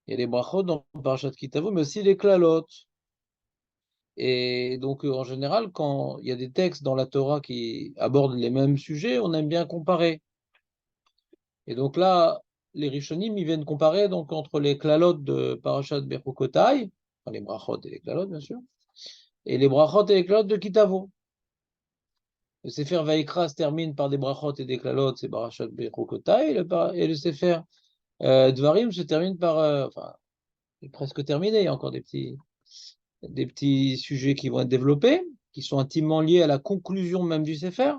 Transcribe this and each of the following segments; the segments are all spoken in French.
Il y a les brachot dans Parashat Kitavo, mais aussi les klalot. Et donc, en général, quand il y a des textes dans la Torah qui abordent les mêmes sujets, on aime bien comparer. Et donc là, les Rishonim, ils viennent comparer donc, entre les klalot de Parashat Bechukotai, enfin, les brachot et les klalot, bien sûr, et les brachot et les klalot de Kitavo. Le Sefer Vaikra se termine par des brachot et des klalot, c'est Parashat Bechukotai, et le Sefer Dvarim se termine par, enfin, il est presque terminé, il y a encore des petits sujets qui vont être développés, qui sont intimement liés à la conclusion même du Sefer.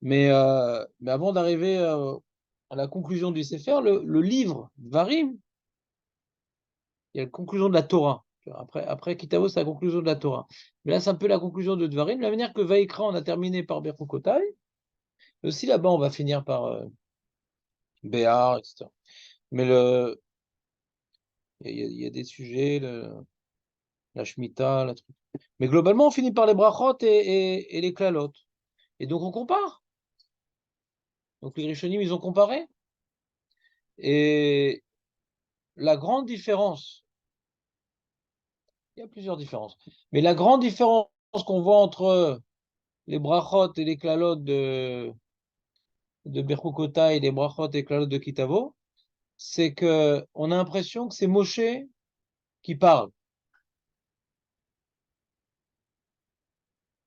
Mais avant d'arriver à la conclusion du Sefer, le livre Dvarim, il y a la conclusion de la Torah. Après Kitavo, c'est la conclusion de la Torah. Mais là, c'est un peu la conclusion de Dvarim. De la manière que Vaikra, on a terminé par Bechukotai, aussi là-bas, on va finir par Béar, etc. Mais il y a des sujets, la Shemitah, la truc. Mais globalement, on finit par les brachot et les klalot. Et donc, on compare. Donc, les Rishonim, ils ont comparé. Et la grande différence, il y a plusieurs différences, mais la grande différence qu'on voit entre les brachot et les klalot de Berkoukotai et les brachot et les klalot de Kitavo, c'est que on a l'impression que c'est Moshe qui parle.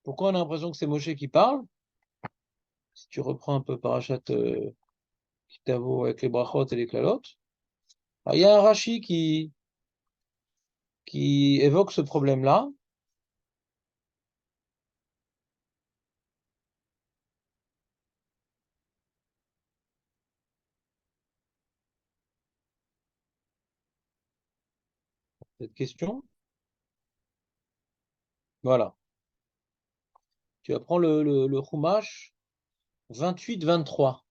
Pourquoi on a l'impression que c'est Moshe qui parle? Si tu reprends un peu Parashat Kitavo avec les brachot et les klalot, il y a un Rashi qui évoque ce problème-là. Cette question. Voilà. Tu apprends le Chumash 28-23.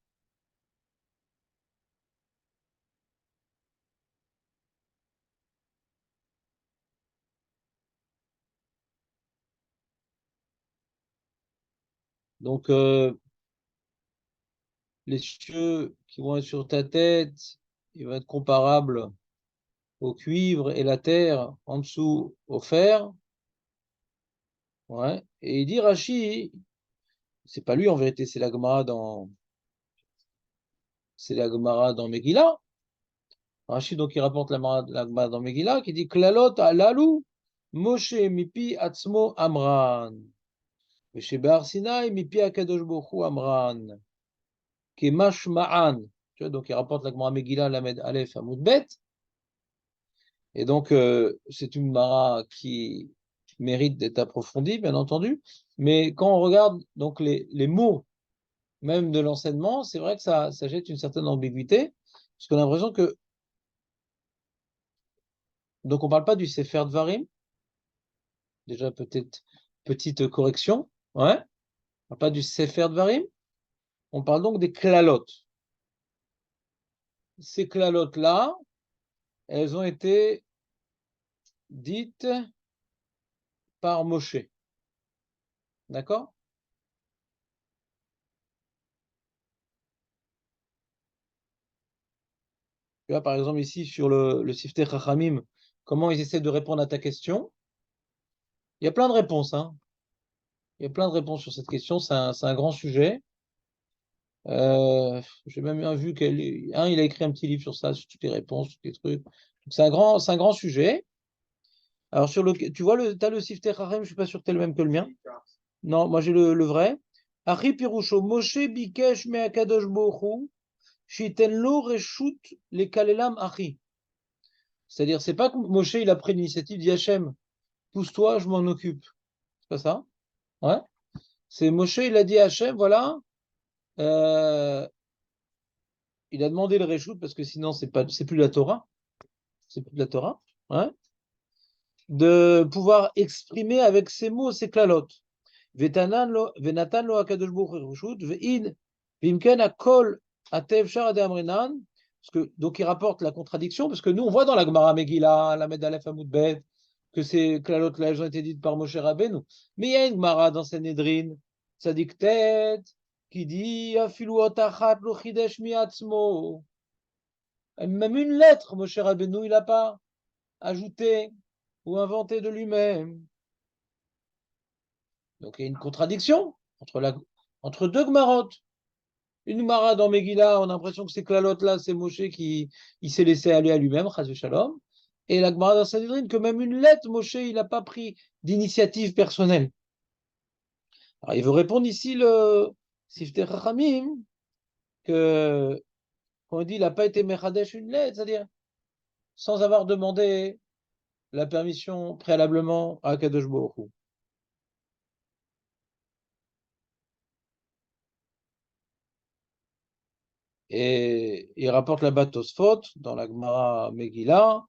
Donc, les cieux qui vont être sur ta tête, ils vont être comparables au cuivre et la terre en dessous au fer. Ouais. Et il dit Rashi, c'est pas lui en vérité, c'est la Gemara dans Megillah. Rashi, donc, il rapporte la Gemara dans Megillah qui dit Klalot alalu Moshe mipi atzmo amran. Chez Behar Sinai, mipi akadosh bochu amran. Kemash ma'an. Tu vois, donc, il rapporte la Gemara Megillah, Lamed Aleph, Amud Bet. Et donc, c'est une Gemara qui mérite d'être approfondie, bien entendu. Mais quand on regarde donc les mots même de l'enseignement, c'est vrai que ça jette une certaine ambiguïté, parce qu'on a l'impression que donc on ne parle pas du Sefer Dvarim, déjà peut-être petite correction, ouais, on ne parle pas du Sefer Dvarim, on parle donc des klalot. Ces klalot-là, elles ont été dites par Moshe, d'accord? Tu vois, par exemple, ici, sur le Siftei Chachamim, comment ils essaient de répondre à ta question. Il y a plein de réponses, hein. Il y a plein de réponses sur cette question. C'est un grand sujet. J'ai même vu il a écrit un petit livre sur ça, sur toutes les réponses, tous les trucs. Donc, c'est un grand sujet. Alors, tu vois, tu as le Siftei Chachamim, je ne suis pas sûr que tu es le même que le mien. Non, moi j'ai le vrai. Achi Pirusho, Moshe Bikesh Me'akadosh Baruch Hu, Shiten Lo Reshut Le Kalelam Achi. C'est-à-dire, c'est pas que Moshe il a pris l'initiative, dit Hachem, pousse-toi, je m'en occupe. C'est pas ça? Ouais. C'est Moshe, il a dit à Hachem, voilà, euh, il a demandé le reshoot parce que sinon c'est plus la Torah, c'est plus de la Torah, ouais, de pouvoir exprimer avec ses mots ses klalotes. Venatan lo akadosh baruch hu reshut ve'in vimken akol atev shar ade amrinan. Parce que donc il rapporte la contradiction parce que nous on voit dans la Gemara Megillah, la Medalef Amud Bet, que ces klalotes là elles ont été dites par Moshe Rabbeinu. Mais il y a une Gemara dans Sanhedrin, Tzadik Tet, qui dit afilu otachat lo chidesh miatzmo. Même une lettre, Moshe Rabbeinu, il n'a pas ajouté ou inventé de lui-même. Donc il y a une contradiction entre deux Gmarot. Une Gemara dans Megillah, on a l'impression que ces clalotes-là, c'est Moshe qui il s'est laissé aller à lui-même, Chas Shalom. Et la Gemara dans Sanhedrin, que même une lettre, Moshe, il n'a pas pris d'initiative personnelle. Alors il veut répondre ici le Siftei Chachamim, que quand on dit il n'a pas été Mechadesh une lettre, c'est-à-dire sans avoir demandé la permission préalablement à Kadosh Baruch Hu. Et il rapporte la Tosfot dans la Gemara Megillah,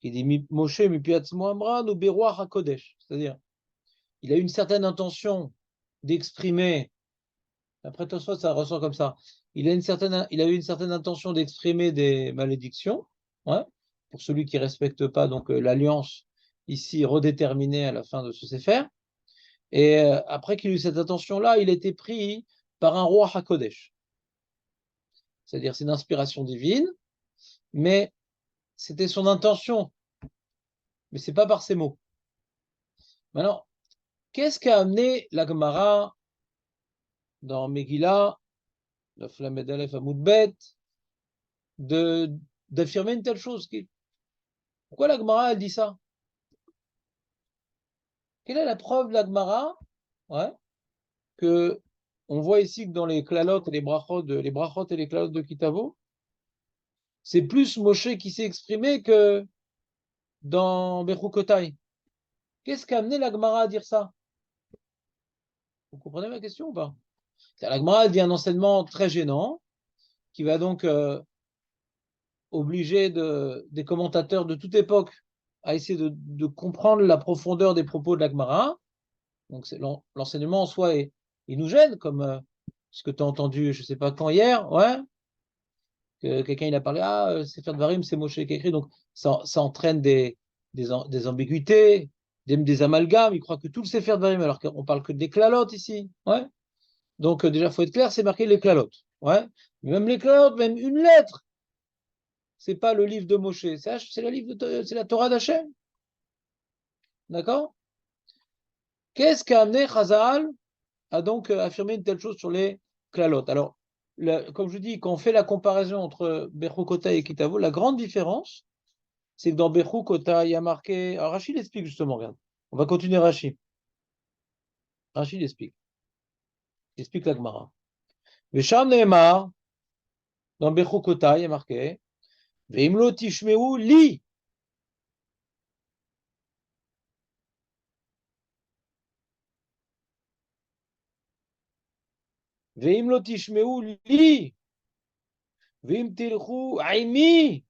qui dit Moshe mipiatzmo amran ou beruach hakodesh, c'est-à-dire il a eu une certaine intention d'exprimer, après Tosfot ça ressort comme ça, il a eu une certaine intention d'exprimer des malédictions, ouais, pour celui qui ne respecte pas donc l'alliance ici redéterminée à la fin de ce Sefer, et après qu'il ait eu cette intention-là, il a été pris par un roi hakodesh, c'est-à-dire c'est une inspiration divine, mais c'était son intention, mais c'est pas par ses mots. Maintenant, qu'est-ce qu'a amené la Gemara dans Megillah, la Flamed Aleph Amoudbet, d'affirmer une telle chose? Pourquoi la Gemara elle dit ça? Quelle est la preuve de la Gemara, ouais, que on voit ici que dans les klalotes et les brachot et les klalotes de Kitavo, c'est plus Moshe qui s'est exprimé que dans Bechukotai. Qu'est-ce qu'a amené la Gemara à dire ça? Vous comprenez ma question ou pas? La Gemara dit un enseignement très gênant qui va donc obliger des commentateurs de toute époque à essayer de comprendre la profondeur des propos de la Gemara. Donc l'enseignement en soi, il nous gêne, comme ce que tu as entendu, je ne sais pas quand, hier, ouais, que quelqu'un il a parlé, Sefer Dvarim, c'est Moshe qui a écrit, donc ça entraîne des ambiguïtés, des amalgames, il croit que tout le Sefer Dvarim, alors qu'on parle que des klalotes ici, ouais. Donc déjà, il faut être clair, c'est marqué les klalotes, ouais. Mais même les klalotes, même une lettre, c'est pas le livre de Moshe, c'est la Torah d'Hachem. D'accord? Qu'est-ce qu'a amené Chazal à donc affirmer une telle chose sur les klalot? Alors, comme je dis, quand on fait la comparaison entre Bechukota et Kitavo, la grande différence, c'est que dans Bechukota, il y a marqué. Alors, Rachid explique justement, regarde. On va continuer Rachid. Rachid explique. Il explique la Gemara. Vesham Nehemar, dans Bechukota, il y a marqué Veimlo Tishmeu li. Veimlo Tishmeu li. Veim Tilchu Aimi.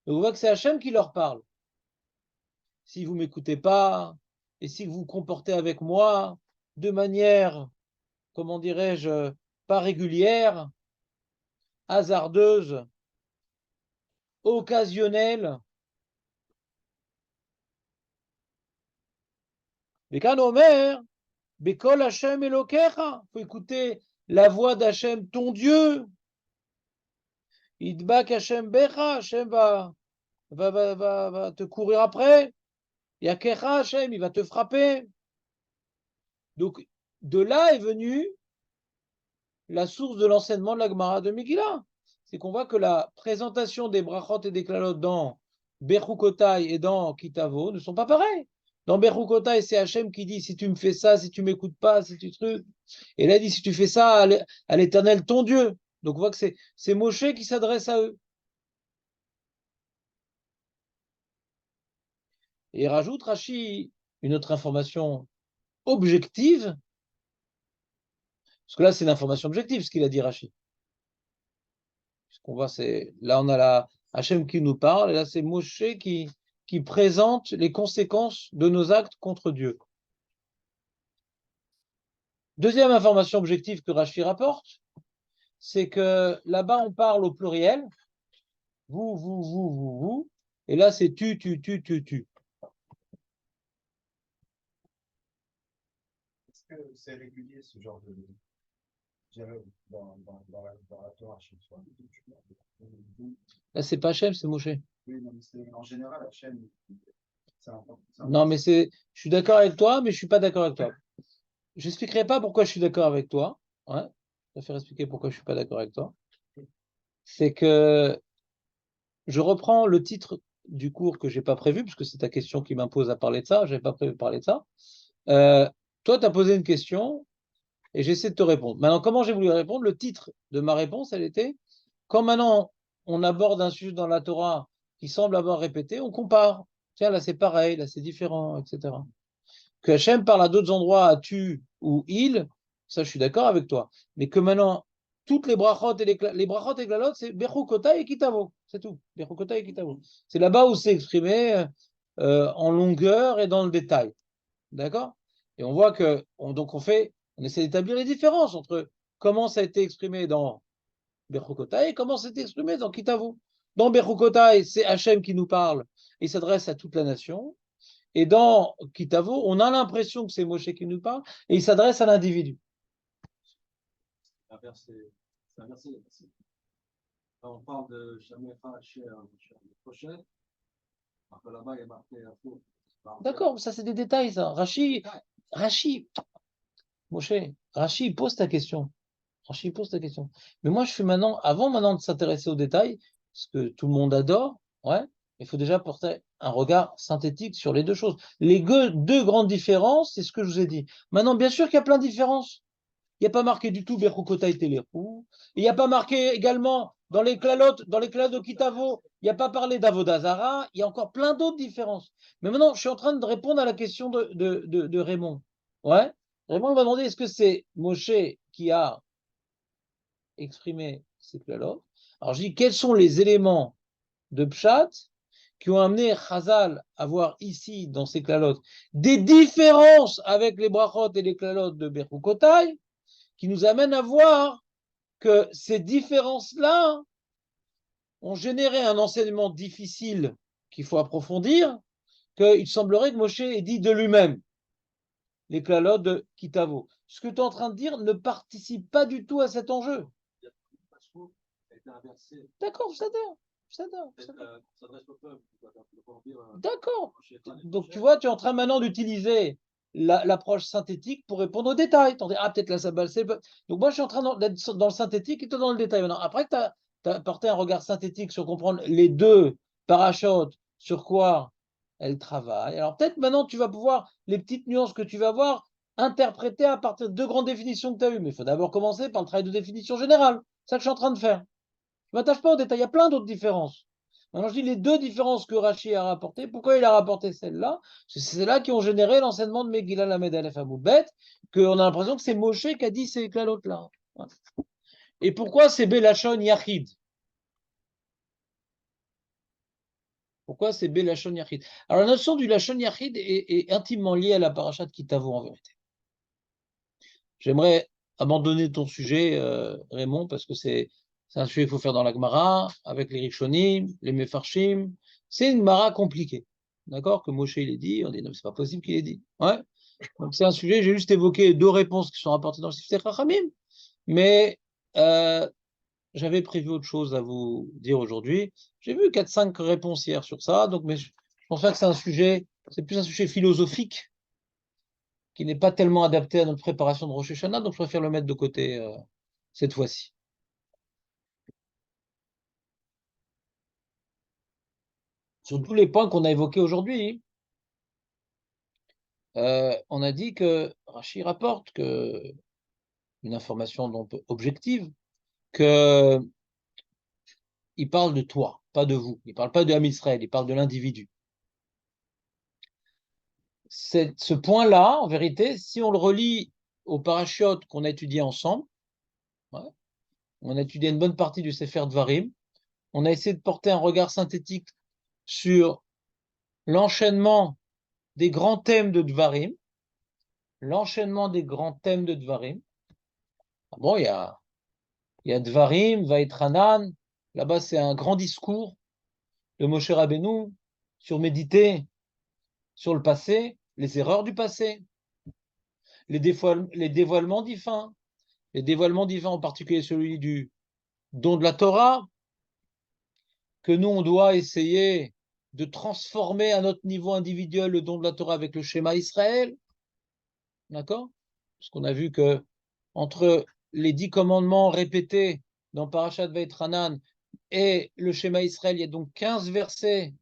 Donc, on voit que c'est Hachem qui leur parle. Si vous ne m'écoutez pas, et si vous vous comportez avec moi de manière, comment dirais-je, pas régulière, hasardeuse, occasionnelle, Bekan Omer, Bekol Hashem Elokecha, il faut écouter la voix d'Hachem, ton Dieu. Idbak Hashem Becha, Hashem va te courir après. Yakecha Hashem, il va te frapper. Donc, de là est venue la source de l'enseignement de la Gemara de Megillah. C'est qu'on voit que la présentation des brachot et des klalot dans Bechukotai et dans Kitavo ne sont pas pareils. Dans Bechukotai, c'est Hachem qui dit si tu me fais ça, si tu m'écoutes pas, si tu trucs. Et là, il dit si tu fais ça à l'Éternel ton Dieu. Donc on voit que c'est Moshe qui s'adresse à eux. Et il rajoute Rashi une autre information objective, parce que là c'est une information objective ce qu'il a dit Rashi. Ce qu'on voit, c'est là on a la Hachem qui nous parle, et là c'est Moshe qui présente les conséquences de nos actes contre Dieu. Deuxième information objective que Rashi rapporte, c'est que là-bas on parle au pluriel, vous, et là c'est tu. Est-ce que c'est régulier ce genre de dans la Torah, chez soi. Là, c'est pas Hachem, c'est Moshe. Oui, non, mais en général, Hachem, c'est un. Non, mais je suis d'accord avec toi, mais je suis pas d'accord avec toi. Je n'expliquerai pas pourquoi je suis d'accord avec toi. Ouais, je préfère expliquer pourquoi je suis pas d'accord avec toi. C'est que je reprends le titre du cours que j'ai pas prévu, puisque c'est ta question qui m'impose à parler de ça. J'avais pas prévu de parler de ça. Euh, Toi, tu as posé une question et j'essaie de te répondre. Maintenant, comment j'ai voulu répondre? Le titre de ma réponse, elle était, quand maintenant on aborde un sujet dans la Torah qui semble avoir répété, on compare. Tiens, là c'est pareil, là c'est différent, etc. Que Hachem parle à d'autres endroits, à tu ou il, ça je suis d'accord avec toi. Mais que maintenant, toutes les brachot et les brachot et glalot, c'est Bechukota et Kitavo. C'est tout. Bechukota et Kitavo. C'est là-bas où c'est exprimé en longueur et dans le détail. D'accord? Et on voit que, donc on essaie d'établir les différences entre comment ça a été exprimé dans Bechukotai et comment c'est exprimé dans Kitavo. Dans Bechukotai, c'est Hachem qui nous parle et s'adresse à toute la nation. Et dans Kitavo, on a l'impression que c'est Moshe qui nous parle et il s'adresse à l'individu. C'est un verset. Quand on parle de Shamecha, Cher, prochain, alors que là-bas, il y a marqué un faux. D'accord, ça c'est des détails, ça. Rachi, Moshe, Rachi pose ta question. Rachi pose ta question. Mais moi, je suis maintenant, avant maintenant de s'intéresser aux détails, ce que tout le monde adore, ouais, il faut déjà porter un regard synthétique sur les deux choses. Les deux grandes différences, c'est ce que je vous ai dit. Maintenant, bien sûr qu'il y a plein de différences. Il n'y a pas marqué du tout Berukota et Télerou. Il n'y a pas marqué également dans les clalotes de Kitavo, il n'y a pas parlé d'Avodazara. Il y a encore plein d'autres différences. Mais maintenant, je suis en train de répondre à la question de Raymond. Ouais. Raymond il va demander est-ce que c'est Moshe qui a exprimé ces clalotes? Alors je dis quels sont les éléments de Pshat qui ont amené Chazal à voir ici, dans ces clalotes, des différences avec les brachot et les clalotes de Berukotai, qui nous amènent à voir que ces différences-là ont généré un enseignement difficile qu'il faut approfondir, qu'il semblerait que Moshe ait dit de lui-même, les clalotes de Kitavo. Ce que tu es en train de dire ne participe pas du tout à cet enjeu. D'accord, je t'adore. D'accord. Donc tu vois, tu es en train maintenant d'utiliser l'approche synthétique pour répondre aux détails. Ah, peut-être la sabale, c'est. Donc moi, je suis en train d'être dans le synthétique et toi dans le détail. Maintenant, après que tu as porté un regard synthétique sur comprendre les deux parachutes, sur quoi elles travaillent. Alors peut-être maintenant, tu vas pouvoir, les petites nuances que tu vas voir, interpréter à partir de deux grandes définitions que tu as eues. Mais il faut d'abord commencer par le travail de définition générale. C'est ça que je suis en train de faire. Je ne m'attache pas aux détails, il y a plein d'autres différences. Maintenant, je dis les deux différences que Rachi a rapportées. Pourquoi il a rapporté celle-là? C'est celles-là qui ont généré l'enseignement de Megillah Lamed Aleph Amoubet, qu'on a l'impression que c'est Moshe qui a dit ces clalotes-là. Et pourquoi c'est Belachon Yachid? Pourquoi c'est Belachon Yachid? Alors, la notion du Lachon Yachid est intimement liée à la parachat Kitavo en vérité. J'aimerais abandonner ton sujet, Raymond, parce que c'est un sujet qu'il faut faire dans la Gemara, avec les Rishonim, les Mefarshim. C'est une Gemara compliquée. D'accord? Que Moshe il est dit, on dit non, c'est pas possible qu'il ait dit. Ouais. Donc c'est un sujet, j'ai juste évoqué deux réponses qui sont rapportées dans le Sifteh Chachamim, mais j'avais prévu autre chose à vous dire aujourd'hui. J'ai vu 4-5 réponses hier sur ça, donc mais je pense pas que c'est un sujet, c'est plus un sujet philosophique qui n'est pas tellement adapté à notre préparation de Rosh Hashanah, donc je préfère le mettre de côté cette fois-ci. Sur tous les points qu'on a évoqués aujourd'hui, on a dit que Rachi rapporte que une information donc objective, que il parle de toi, pas de vous. Il parle pas de Ham Israël, il parle de l'individu. Ce point-là, en vérité, si on le relie aux parachutes qu'on a étudiés ensemble, ouais, on a étudié une bonne partie du Sefer Dvarim, on a essayé de porter un regard synthétique sur l'enchaînement des grands thèmes de Dvarim, l'enchaînement des grands thèmes de Dvarim. Ah bon, il y a Dvarim, Vaetranan, là-bas c'est un grand discours de Moshe Rabbeinu sur méditer sur le passé, les erreurs du passé, les dévoilements divins, les dévoilements divins, en particulier celui du don de la Torah, que nous, on doit essayer de transformer à notre niveau individuel le don de la Torah avec le schéma Israël. D'accord? Parce qu'on a vu que entre les 10 commandements répétés dans Parashat Vaïtranan et le schéma Israël, il y a donc 15 versets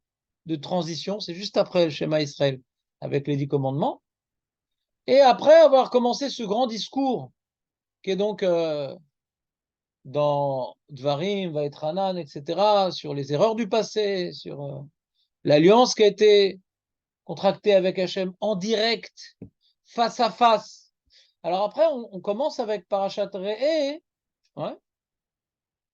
de transition. C'est juste après le schéma Israël avec les 10 commandements. Et après avoir commencé ce grand discours qui est donc dans Dvarim, Vaïtranan, etc., sur les erreurs du passé, sur l'alliance qui a été contractée avec Hachem en direct, face à face. Alors après, on commence avec Parashat Re'eh, ouais,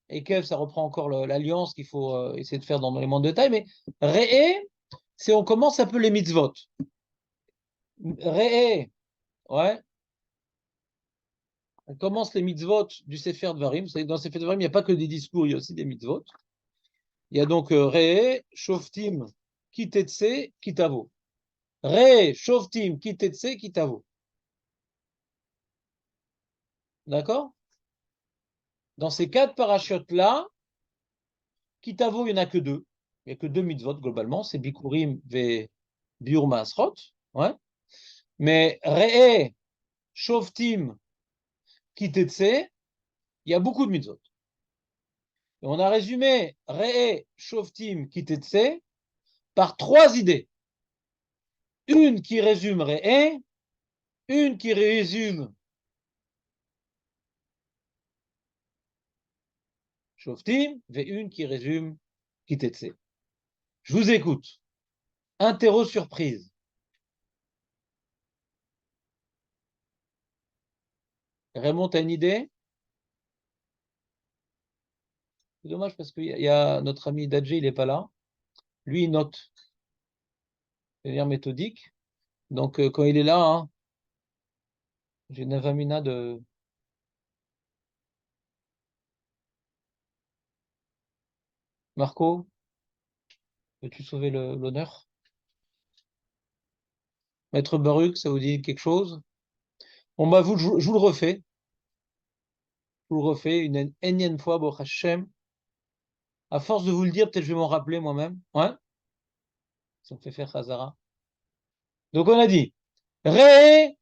et Kev, ça reprend encore l'alliance qu'il faut essayer de faire dans l'élément de détail, mais Re'eh, c'est on commence un peu les mitzvot. Re'eh, ouais, on commence les mitzvot du Sefer Dvarim. Vous savez, dans le Sefer Dvarim, il n'y a pas que des discours, il y a aussi des mitzvot. Il y a donc Re'eh, Shoftim, Kitetse, Kitavo. Re'eh, Shoftim, Kitetse, Kitavo. D'accord? Dans ces 4 parachutes-là, Kitavo, il n'y en a que 2. Il n'y a que 2 mitzvot globalement, c'est Bikurim et Biur Maasrot. Ouais. Mais Re'eh, Shoftim, Kitetse, il y a beaucoup de mitzvot. Et on a résumé Re'eh, Shoftim, Kitetse par 3 idées. Une qui résume Re'eh, une qui résume Shoftim, et une qui résume Kitetse. Je vous écoute. Interro surprise. Raymond, t'as une idée? C'est dommage parce qu'il y a notre ami Dadji, il n'est pas là. Lui, il note. C'est-à-dire méthodique. Donc, quand il est là, hein, j'ai une avamina de... Marco, veux-tu sauver l'honneur? Maître Baruch, ça vous dit quelque chose? Bon, bah, je vous le refais. Je vous le refais une énième fois, Baruch Hashem. À force de vous le dire, peut-être je vais m'en rappeler moi-même. Ouais? Ça me fait faire Khazara. Donc, on a dit, Ré,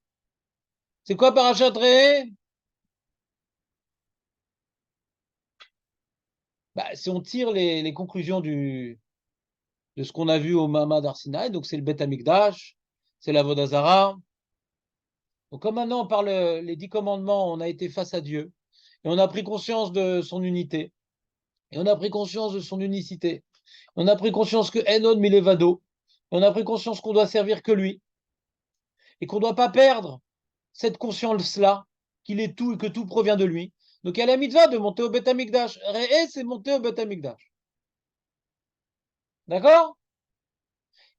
c'est quoi Parashat Ré? Bah, si on tire les conclusions de ce qu'on a vu au Mama d'Arsinaï, donc c'est le Bet Amikdash, c'est la Vodazara. Donc, comme maintenant, par les 10 commandements, on a été face à Dieu, et on a pris conscience de son unité, et on a pris conscience de son unicité, on a pris conscience que Enod Milevado, et on a pris conscience qu'on doit servir que lui, et qu'on ne doit pas perdre cette conscience-là, qu'il est tout et que tout provient de lui. Donc, il y a la mitzvah de monter au Bet Amikdash. Re'eh, c'est monter au Bet Amikdash. D'accord?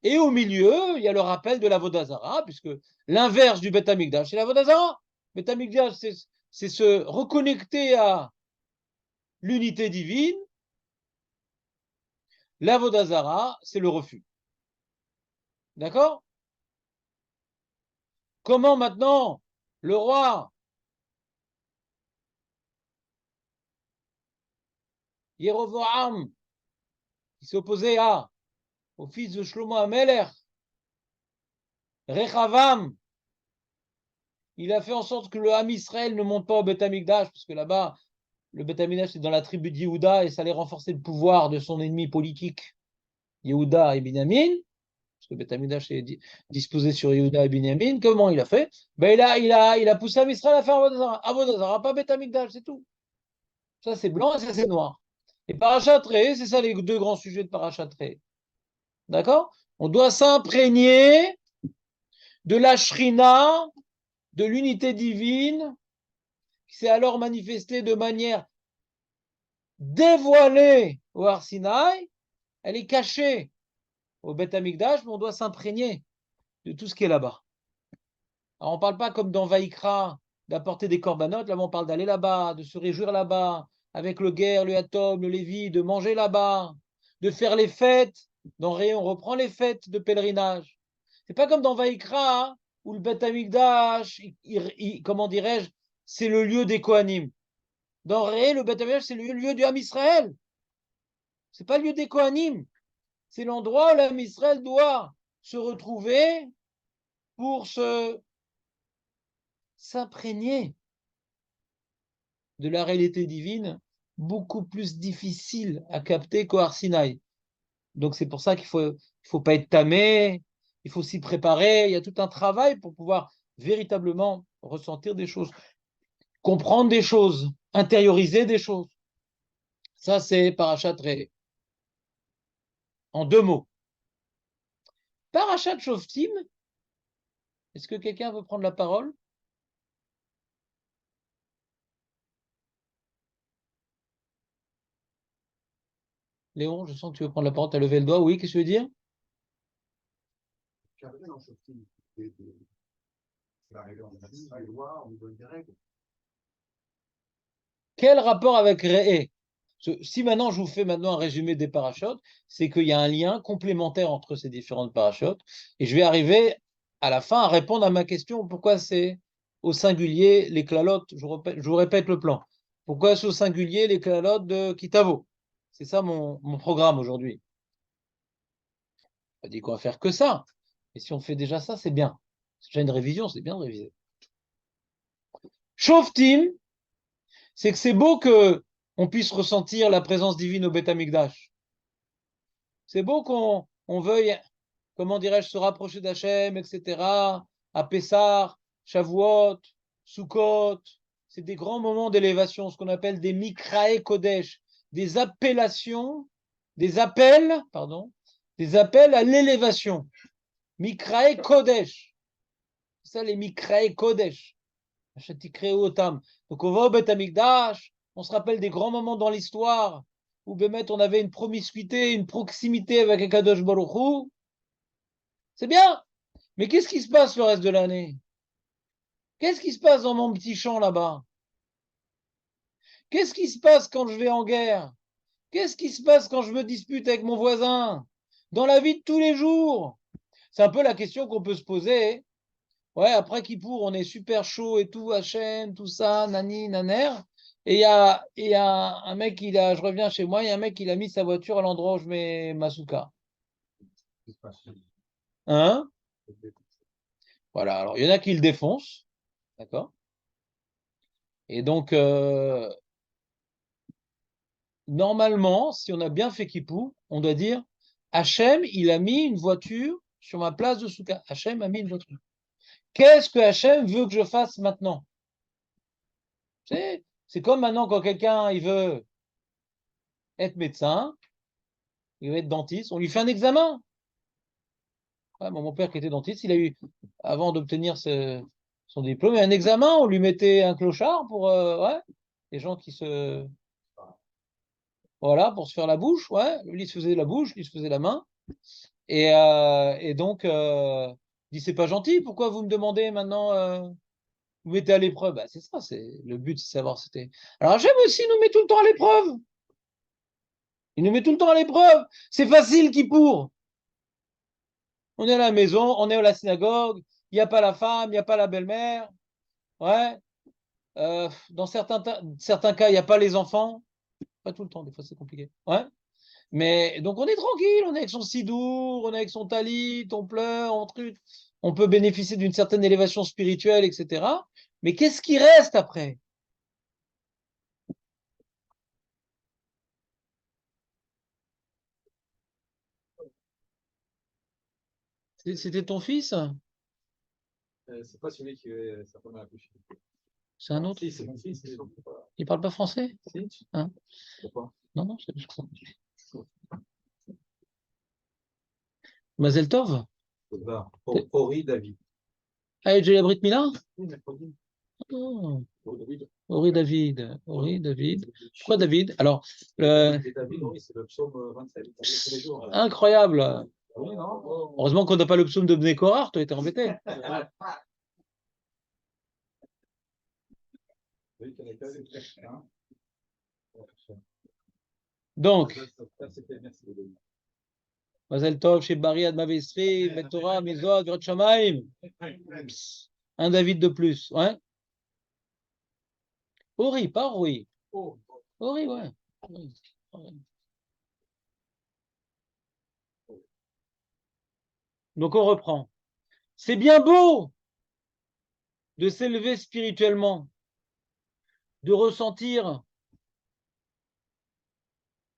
Et au milieu, il y a le rappel de la Vodazara, puisque l'inverse du Bet Amikdash, c'est la Vodazara. Bet Amikdash, c'est se reconnecter à l'unité divine. La Vodazara, c'est le refus. D'accord? Comment maintenant le roi Yerovoam, qui s'opposait au fils de Shlomo Ameler, Rechavam, il a fait en sorte que le Ham Israël ne monte pas au Bet Amikdash, parce que là-bas, le Bet Amikdash c'est dans la tribu de Yehuda et ça allait renforcer le pouvoir de son ennemi politique, Yehuda et Binyamin, parce que Bet Amikdash est disposé sur Yehuda et Binyamin. Comment il a fait? Ben, il a poussé Ham Israël à faire Avodazara, pas Bet Amikdash, c'est tout. Ça c'est blanc et ça c'est noir. Et Parashat Re'eh, c'est ça les 2 grands sujets de Parashat Re'eh. D'accord? On doit s'imprégner de la Shrina, de l'unité divine, qui s'est alors manifestée de manière dévoilée au Har Sinaï. Elle est cachée au Beth Amikdash, mais on doit s'imprégner de tout ce qui est là-bas. Alors, on ne parle pas comme dans Vaïkra d'apporter des corbanotes, là on parle d'aller là-bas, de se réjouir là-bas, avec le Guer, le Yatom, le Lévi, de manger là-bas, de faire les fêtes. Dans Ré, on reprend les fêtes de pèlerinage. C'est pas comme dans Vaïkra, où le Beth Amikdash, comment dirais-je, c'est le lieu des Kohanim. Dans Ré, le Beth Amikdash, c'est le lieu du Ham Israël. C'est pas le lieu des Kohanim. C'est l'endroit où l'Am Israël doit se retrouver pour s'imprégner de la réalité divine, beaucoup plus difficile à capter qu'au Har Sinaï. Donc c'est pour ça qu'il faut pas être tamé, il faut s'y préparer. Il y a tout un travail pour pouvoir véritablement ressentir des choses, comprendre des choses, intérioriser des choses. Ça, c'est Parashat Ré. En 2 mots. Parashat Shoftim, est-ce que quelqu'un veut prendre la parole? Léon, je sens que tu veux prendre la parole, tu as levé le doigt. Oui, qu'est-ce que tu veux dire? Quel rapport avec Ré? Si maintenant je vous fais maintenant un résumé des parachutes, c'est qu'il y a un lien complémentaire entre ces différentes parachutes. Et je vais arriver à la fin à répondre à ma question. Pourquoi c'est au singulier les clalotes? Je vous répète le plan. Pourquoi c'est au singulier les clalotes de Kitavo? C'est ça mon programme aujourd'hui. On dit qu'on va faire que ça. Et si on fait déjà ça, c'est bien. C'est déjà une révision, c'est bien de réviser. Shoftim, c'est que c'est beau qu'on puisse ressentir la présence divine au Beth Amikdash. C'est beau qu'on veuille, comment dirais-je, se rapprocher d'Hachem, etc. À Pessah, Shavuot, Sukkot. C'est des grands moments d'élévation, ce qu'on appelle des Mikrae Kodesh, des appellations, des appels à l'élévation. Mikrae Kodesh. C'est ça les Mikrae Kodesh. Donc on va au Beth Amikdash, on se rappelle des grands moments dans l'histoire où on avait une promiscuité, une proximité avec Akadosh Baruch Hu. C'est bien, mais qu'est-ce qui se passe le reste de l'année? Qu'est-ce qui se passe dans mon petit champ là-bas? Qu'est-ce qui se passe quand je vais en guerre? Qu'est-ce qui se passe quand je me dispute avec mon voisin? Dans la vie de tous les jours? C'est un peu la question qu'on peut se poser. Ouais, après Kippour, on est super chaud et tout, Hachem, tout ça, nani, naner. Et il y a un mec, je reviens chez moi, il y a un mec, il a mis sa voiture à l'endroit où je mets ma souka. Hein? Voilà, alors il y en a qui le défoncent, d'accord? Et donc, normalement, si on a bien fait Kippour, on doit dire, Hachem, il a mis une voiture sur ma place de souka. Hachem a mis une voiture. Qu'est-ce que Hachem veut que je fasse maintenant? C'est comme maintenant quand quelqu'un, il veut être médecin, il veut être dentiste, on lui fait un examen. Ouais, mon père qui était dentiste, il a eu, avant d'obtenir son diplôme, un examen, on lui mettait un clochard pour ouais, les gens qui voilà, pour se faire la bouche, ouais, lui il se faisait la bouche, lui il se faisait la main. Et donc, il dit, c'est pas gentil, pourquoi vous me demandez maintenant, vous mettez à l'épreuve? Bah, c'est ça, le but, c'est de savoir c'était. Alors j'aime aussi nous met tout le temps à l'épreuve. Il nous met tout le temps à l'épreuve. C'est facile qui pour. On est à la maison, on est à la synagogue, il n'y a pas la femme, il n'y a pas la belle-mère. Ouais. Dans certains cas, il n'y a pas les enfants. Pas tout le temps, des fois c'est compliqué. Ouais. Mais donc on est tranquille, on est avec son sidour, on est avec son talit, on pleure, on truc. On peut bénéficier d'une certaine élévation spirituelle, etc. Mais qu'est-ce qui reste après? C'était ton fils? C'est pas celui qui est sa première accouchée. C'est un autre? Si, c'est mon fils. Il parle pas français? Si. Hein? Pourquoi? Non, non, je crois. Mazel Tov? Ori David. Ah, j'ai la Brit Mila? Oui, mercredi. Oh. David. Ori David. Ori David. Pourquoi David? Alors, Et David, oui, c'est le psaume 27. Tous les jours. Incroyable. Oui, non? Heureusement qu'on n'a pas le psaume de Bnei Korach, tu as été embêté. Donc, Mazel Tov, chez Bari, Admavestri, Betorah, Mizot, Grot Shamaim. Un David de plus. Ouais. Ori, pas Roi. Oh, Ori, ouais. Ori. Ori. Donc on reprend. C'est bien beau de s'élever spirituellement, de ressentir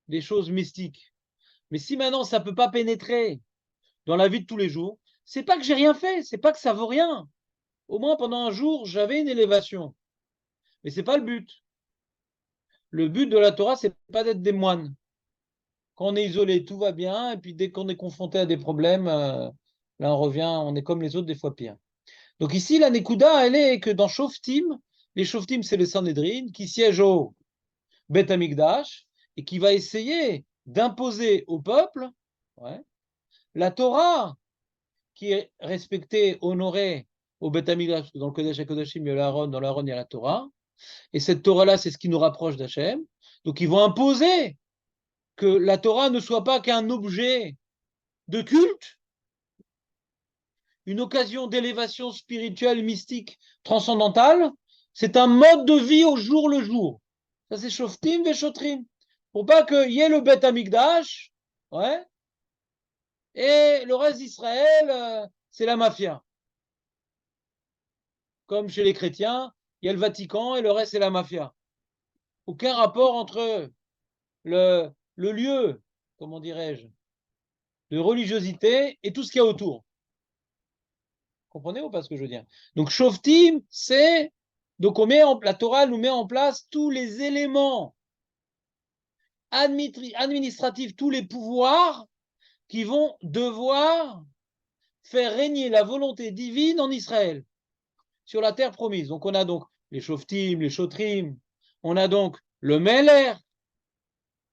des choses mystiques. Mais si maintenant ça ne peut pas pénétrer dans la vie de tous les jours, c'est pas que j'ai rien fait, c'est pas que ça vaut rien. Au moins pendant un jour, j'avais une élévation. Mais c'est pas le but. Le but de la Torah, c'est pas d'être des moines. Quand on est isolé, tout va bien, et puis dès qu'on est confronté à des problèmes, là on revient, on est comme les autres, des fois pire. Donc ici, la Nekuda, elle est que dans Shoftim, les Shoftim, c'est le Sanhedrin qui siège au Beth Amikdash et qui va essayer d'imposer au peuple, ouais, la Torah qui est respectée, honorée au Beth Amikdash, parce que dans le Kodesh HaKodashim, il y a l'Aaron, dans l'Aaron, il y a la Torah, et cette Torah-là, c'est ce qui nous rapproche d'Hachem. Donc ils vont imposer que la Torah ne soit pas qu'un objet de culte, une occasion d'élévation spirituelle, mystique, transcendantale, c'est un mode de vie au jour le jour. Ça, c'est Shoftim et Shotrim. Pour pas qu'il y ait le Beth Amikdash, ouais, et le reste d'Israël, c'est la mafia. Comme chez les chrétiens, il y a le Vatican et le reste, c'est la mafia. Aucun rapport entre le lieu, comment dirais-je, de religiosité et tout ce qu'il y a autour. Comprenez ou pas ce que je veux dire? Donc, Shoftim, c'est. Donc, la Torah nous met en place tous les éléments administratifs, tous les pouvoirs qui vont devoir faire régner la volonté divine en Israël, sur la terre promise. Donc, on a donc les Shoftim, les Shotrim, on a donc le Meler,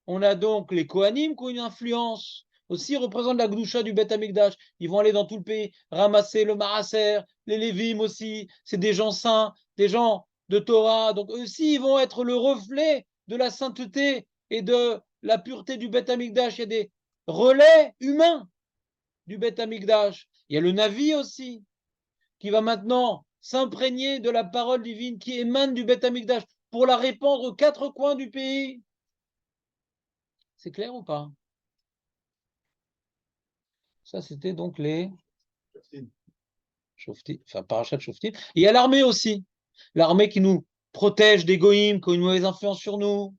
on a donc les Kohanim qui ont une influence. Aussi représentent la Gdusha du Beth Amikdash. Ils vont aller dans tout le pays ramasser le Maraser, les Lévim aussi. C'est des gens saints, des gens de Torah. Donc eux aussi, ils vont être le reflet de la sainteté et de la pureté du Beth Amikdash. Il y a des relais humains du Beth Amikdash. Il y a le Navi aussi, qui va maintenant s'imprégner de la parole divine qui émane du Beth Amikdash pour la répandre aux quatre coins du pays. C'est clair ou pas? Ça, c'était donc les Shoftim, enfin Parachat Shoftim. Et il y a l'armée aussi. L'armée qui nous protège des goïms, qui ont une mauvaise influence sur nous.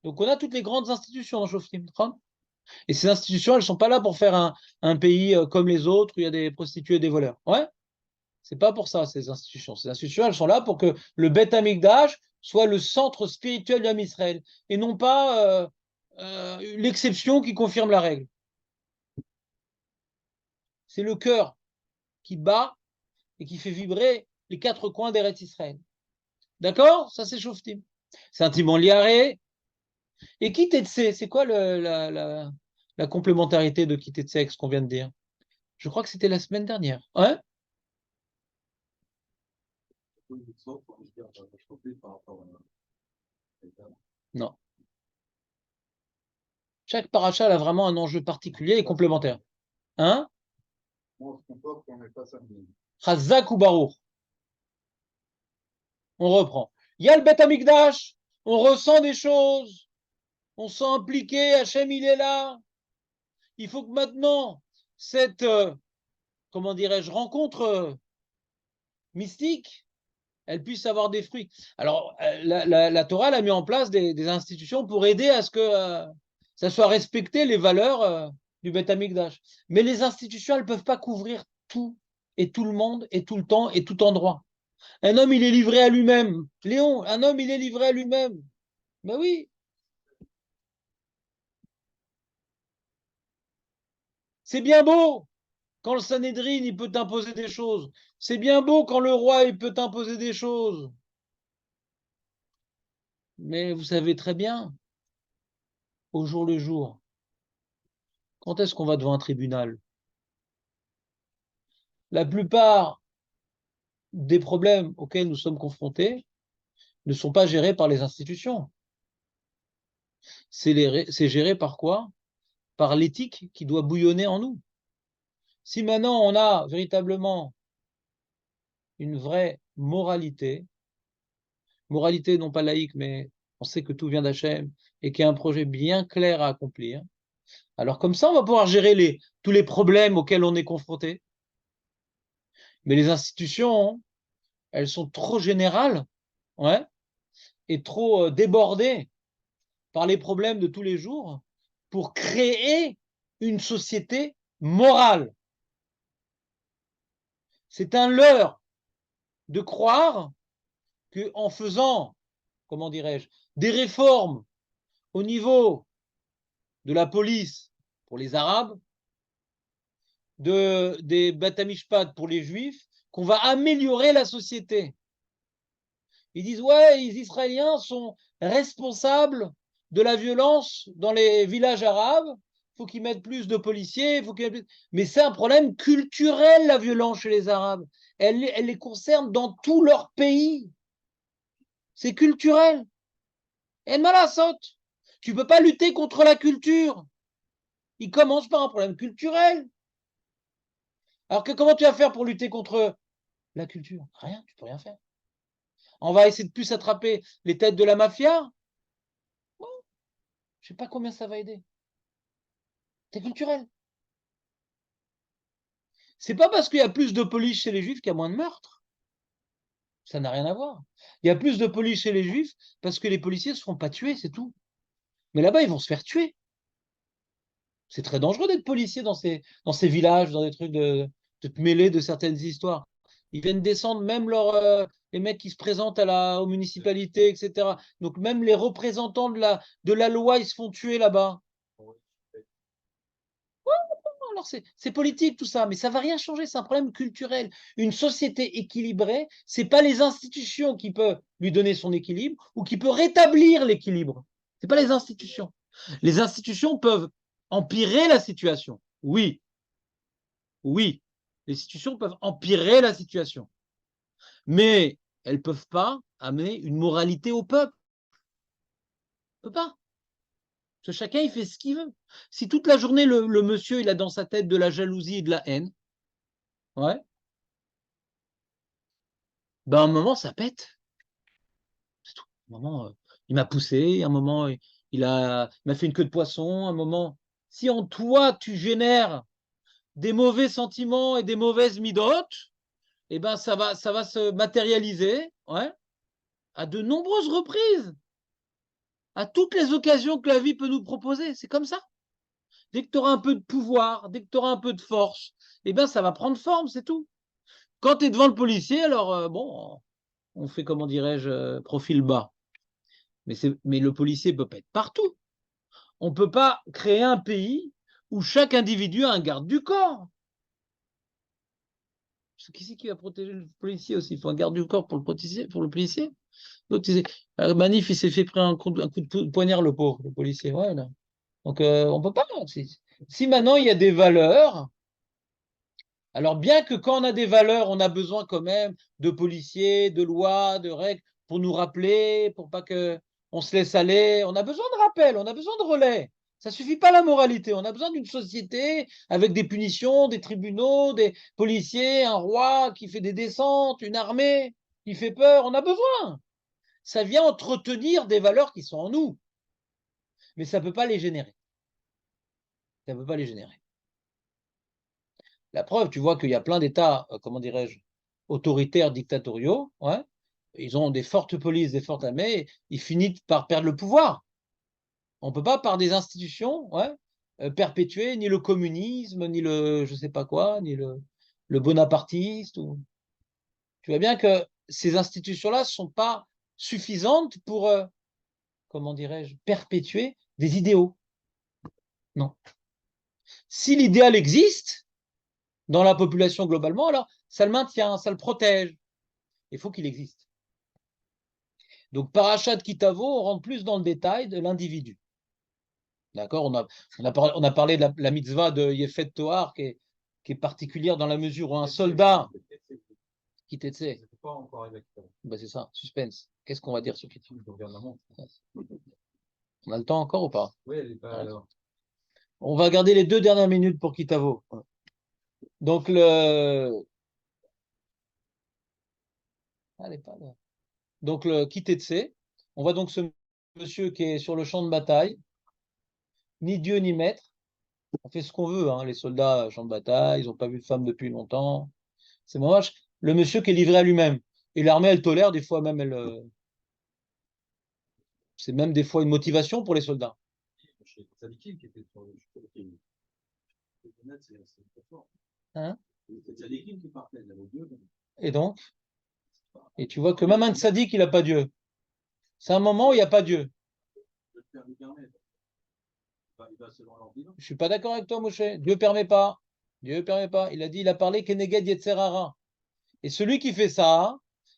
Donc on a toutes les grandes institutions dans Shoftim. Et ces institutions, elles ne sont pas là pour faire un pays comme les autres où il y a des prostituées et des voleurs. Ouais, c'est pas pour ça, ces institutions. Ces institutions, elles sont là pour que le Beth Amikdash soit le centre spirituel de l'âme Israël et non pas l'exception qui confirme la règle. C'est le cœur qui bat et qui fait vibrer les quatre coins d'Eretz Israël. D'accord? Ça, c'est Shoftim. C'est intimement lié à Ré. Et Kitetse, c'est quoi la complémentarité de Kitetse avec ce qu'on vient de dire? Je crois que c'était la semaine dernière. Hein? Non. Chaque paracha a vraiment un enjeu particulier et complémentaire. Hein? Moi, je comprends qu'on n'est pas samedi. Chazak ou Baruch. On reprend. Il y a le Beth Amikdash. On ressent des choses. On se sent impliqué. Hachem, il est là. Il faut que maintenant, cette, comment dirais-je, rencontre mystique, elle puisse avoir des fruits. Alors, la Torah elle a mis en place des institutions pour aider à ce que ça soit respecté les valeurs du Beth Amikdash. Mais les institutions, elles ne peuvent pas couvrir tout et tout le monde et tout le temps et tout endroit. Un homme, il est livré à lui-même. Léon, un homme, il est livré à lui-même. Ben oui. C'est bien beau quand le Sanhédrin, il peut t'imposer des choses. C'est bien beau quand le roi, il peut t'imposer des choses. Mais vous savez très bien, au jour le jour, quand est-ce qu'on va devant un tribunal? La plupart des problèmes auxquels nous sommes confrontés ne sont pas gérés par les institutions. C'est géré par quoi? Par l'éthique qui doit bouillonner en nous. Si maintenant on a véritablement une vraie moralité, moralité non pas laïque, mais on sait que tout vient d'Hachem et qu'il y a un projet bien clair à accomplir. Alors comme ça, on va pouvoir gérer tous les problèmes auxquels on est confronté. Mais les institutions, elles sont trop générales, ouais, et trop débordées par les problèmes de tous les jours pour créer une société morale. C'est un leurre de croire qu'en faisant, comment dirais-je, des réformes au niveau de la police pour les Arabes, des Beth Mishpat pour les Juifs, qu'on va améliorer la société. Ils disent, ouais, les Israéliens sont responsables de la violence dans les villages arabes, il faut qu'ils mettent plus de policiers, mais c'est un problème culturel, la violence chez les Arabes. Elle les concerne dans tout leur pays. C'est culturel. Et malasot, tu ne peux pas lutter contre la culture. Il commence par un problème culturel. Alors que comment tu vas faire pour lutter contre la culture? Rien, tu peux rien faire. On va essayer de plus attraper les têtes de la mafia. Bon, je ne sais pas combien ça va aider. C'est culturel. C'est pas parce qu'il y a plus de police chez les juifs qu'il y a moins de meurtres. Ça n'a rien à voir. Il y a plus de police chez les juifs parce que les policiers ne se font pas tuer, c'est tout. Mais là-bas, ils vont se faire tuer. C'est très dangereux d'être policier dans ces villages, dans des trucs de te mêler de certaines histoires. Ils viennent descendre même les mecs qui se présentent aux municipalités, etc. Donc même les représentants de la loi, ils se font tuer là-bas. Alors c'est politique tout ça, mais ça ne va rien changer, c'est un problème culturel. Une société équilibrée, ce n'est pas les institutions qui peuvent lui donner son équilibre ou qui peuvent rétablir l'équilibre. Ce n'est pas les institutions. Les institutions peuvent empirer la situation. Oui, oui, les institutions peuvent empirer la situation. Mais elles ne peuvent pas amener une moralité au peuple. On ne peut pas. Parce que chacun, il fait ce qu'il veut. Si toute la journée, le monsieur, il a dans sa tête de la jalousie et de la haine, ouais, ben, à un moment, ça pète. C'est tout. À un moment, il m'a poussé, à un moment, il m'a fait une queue de poisson, à un moment. Si en toi, tu génères des mauvais sentiments et des mauvaises midotes, eh ben, ça va se matérialiser, ouais, à de nombreuses reprises, à toutes les occasions que la vie peut nous proposer. C'est comme ça. Dès que tu auras un peu de pouvoir, dès que tu auras un peu de force, eh ben, ça va prendre forme, c'est tout. Quand tu es devant le policier, alors, bon, on fait, comment dirais-je, profil bas. Mais le policier ne peut pas être partout. On ne peut pas créer un pays où chaque individu a un garde du corps. Qui c'est qui va protéger le policier aussi? Il faut un garde du corps pour le policier. L'autre, Manif, il s'est fait prendre un coup de poignard, le pauvre, le policier. Ouais, là. Donc, on ne peut pas. Si maintenant il y a des valeurs, alors bien que quand on a des valeurs, on a besoin quand même de policiers, de lois, de règles pour nous rappeler, pour pas que on se laisse aller. On a besoin de rappels, on a besoin de relais. Ça suffit pas la moralité. On a besoin d'une société avec des punitions, des tribunaux, des policiers, un roi qui fait des descentes, une armée qui fait peur. On a besoin. Ça vient entretenir des valeurs qui sont en nous, mais ça peut pas les générer. Ça peut pas les générer. La preuve, tu vois qu'il y a plein d'États, comment dirais-je, autoritaires, dictatoriaux, ouais. Ils ont des fortes polices, des fortes armées, ils finissent par perdre le pouvoir. On ne peut pas, par des institutions, ouais, perpétuer ni le communisme, ni le je ne sais pas quoi, ni le bonapartiste. Tu vois bien que ces institutions-là ne sont pas suffisantes pour, comment dirais-je, perpétuer des idéaux. Non. Si l'idéal existe dans la population globalement, alors ça le maintient, ça le protège. Il faut qu'il existe. Donc, Parashat Kitavo, on rentre plus dans le détail de l'individu. D'accord, on a parlé de la mitzvah de Yefet Toar qui est particulière dans la mesure où un soldat qui t'était. Ben, c'est ça, suspense. Qu'est-ce qu'on va dire sur Kitavo? On a le temps encore ou pas? Oui, elle est pas alors. On va garder les 2 dernières minutes pour Kitavo. Donc, Allez, pas là. Donc, le Kitetse, on voit donc ce monsieur qui est sur le champ de bataille, ni Dieu ni maître. On fait ce qu'on veut, hein, les soldats, champ de bataille, ils n'ont pas vu de femme depuis longtemps. C'est moche. Le monsieur qui est livré à lui-même. Et l'armée, elle tolère, des fois même, c'est même des fois une motivation pour les soldats. Chez Tzadikim qui était sur le c'est très fort. Hein? C'est Tzadikim qui partait, il avait Dieu. Et donc, et tu vois que même un tzaddik, il n'a pas Dieu. C'est un moment où il n'y a pas Dieu. Le Père lui permet. Il va selon l'ordre. Je suis pas d'accord avec toi, Moshe. Dieu permet pas. Dieu permet pas. Il a dit, il a parlé Keneged Yetzerara. Et celui qui fait ça,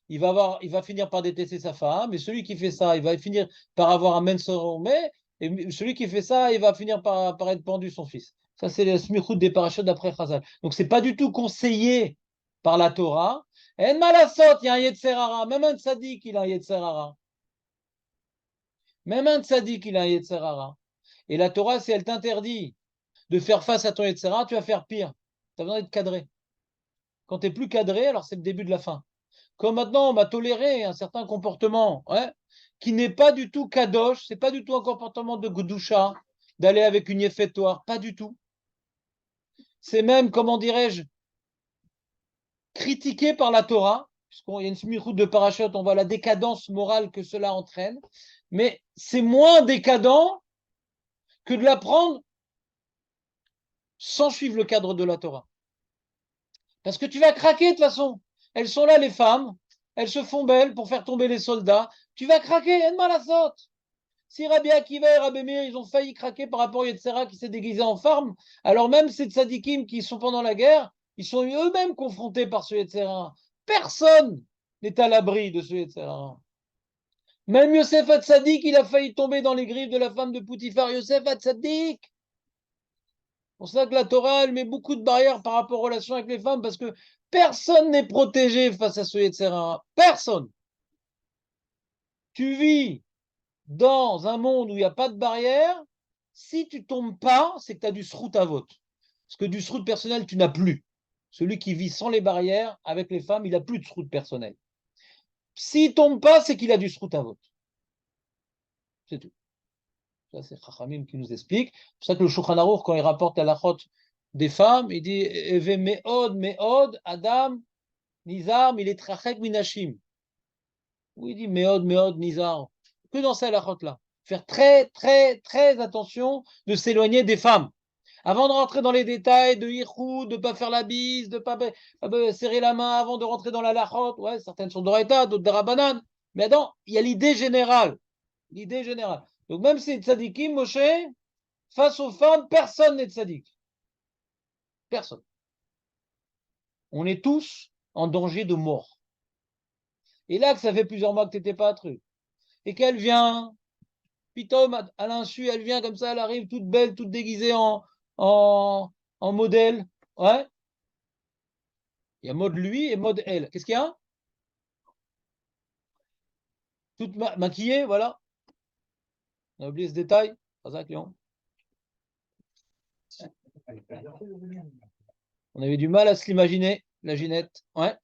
il va finir par détester sa femme. Et celui qui fait ça, il va finir par avoir un mensoromé. Et celui qui fait ça, il va finir par être pendu son fils. Ça, c'est le smichut des parachutes d'après Chazal. Donc, c'est pas du tout conseillé par la Torah. En malasot, il y a un Yetzerara. Même un tzaddik, il a un Yetzerara. Même un tzaddik, il a un Yetzerara. Et la Torah, si elle t'interdit de faire face à ton Yetzerara, tu vas faire pire. Tu as besoin d'être cadré. Quand tu n'es plus cadré, alors c'est le début de la fin. Comme maintenant, on m'a toléré un certain comportement qui n'est pas du tout kadosh, c'est pas du tout un comportement de Gdusha, d'aller avec une yéfétoire, pas du tout. C'est même, comment dirais-je, critiqué par la Torah, puisqu'il y a une smichout de parachute, on voit la décadence morale que cela entraîne, mais c'est moins décadent que de l'apprendre sans suivre le cadre de la Torah. Parce que tu vas craquer de toute façon. Elles sont là, les femmes. Elles se font belles pour faire tomber les soldats. Tu vas craquer, aide-moi la sorte. Si Rabbi Akiva et Rabbi Meir, ils ont failli craquer par rapport à Yetzera qui s'est déguisé en femme, alors même ces tzadikim qui sont pendant la guerre, ils sont eux-mêmes confrontés par ce Yetzera. Personne n'est à l'abri de ce Yetzera. Même Yosef Hatzadik, il a failli tomber dans les griffes de la femme de Poutifar. Yosef Hatzadik. C'est pour ça que la Torah, elle met beaucoup de barrières par rapport aux relations avec les femmes, parce que personne n'est protégé face à ce Yetzera. Personne. Tu vis dans un monde où il n'y a pas de barrière. Si tu tombes pas, c'est que tu as du srout à vote. Parce que du srout personnel, tu n'as plus. Celui qui vit sans les barrières avec les femmes, il n'a plus de srout personnel. S'il tombe pas, c'est qu'il a du srout à vote. C'est tout. Ça, c'est Chachamim qui nous explique. C'est pour ça que le Shulchan Aruch, quand il rapporte à la chôte des femmes, il dit Eve meod, Adam, Nizar, miletrachek minashim. Oui, il dit meod, Nizar. Que dans cette halachot là. Faire très, très, très attention de s'éloigner des femmes. Avant de rentrer dans les détails de Yichud, de ne pas faire la bise, de ne pas serrer la main avant de rentrer dans la halachot. Ouais, certaines sont d'Oraita, d'autres de Rabbanan. Mais non, il y a l'idée générale. L'idée générale. Donc même si tzadikim, Moshe, face aux femmes, personne n'est tzadik. Personne. On est tous en danger de mort. Et là que ça fait plusieurs mois que tu n'étais pas à truc. Et qu'elle vient, pitom, à l'insu, elle vient comme ça, elle arrive toute belle, toute déguisée en modèle. Ouais. Il y a mode lui et mode elle. Qu'est-ce qu'il y a? Toute maquillée, voilà. On a oublié ce détail. On avait du mal à se l'imaginer, la Ginette. Ouais.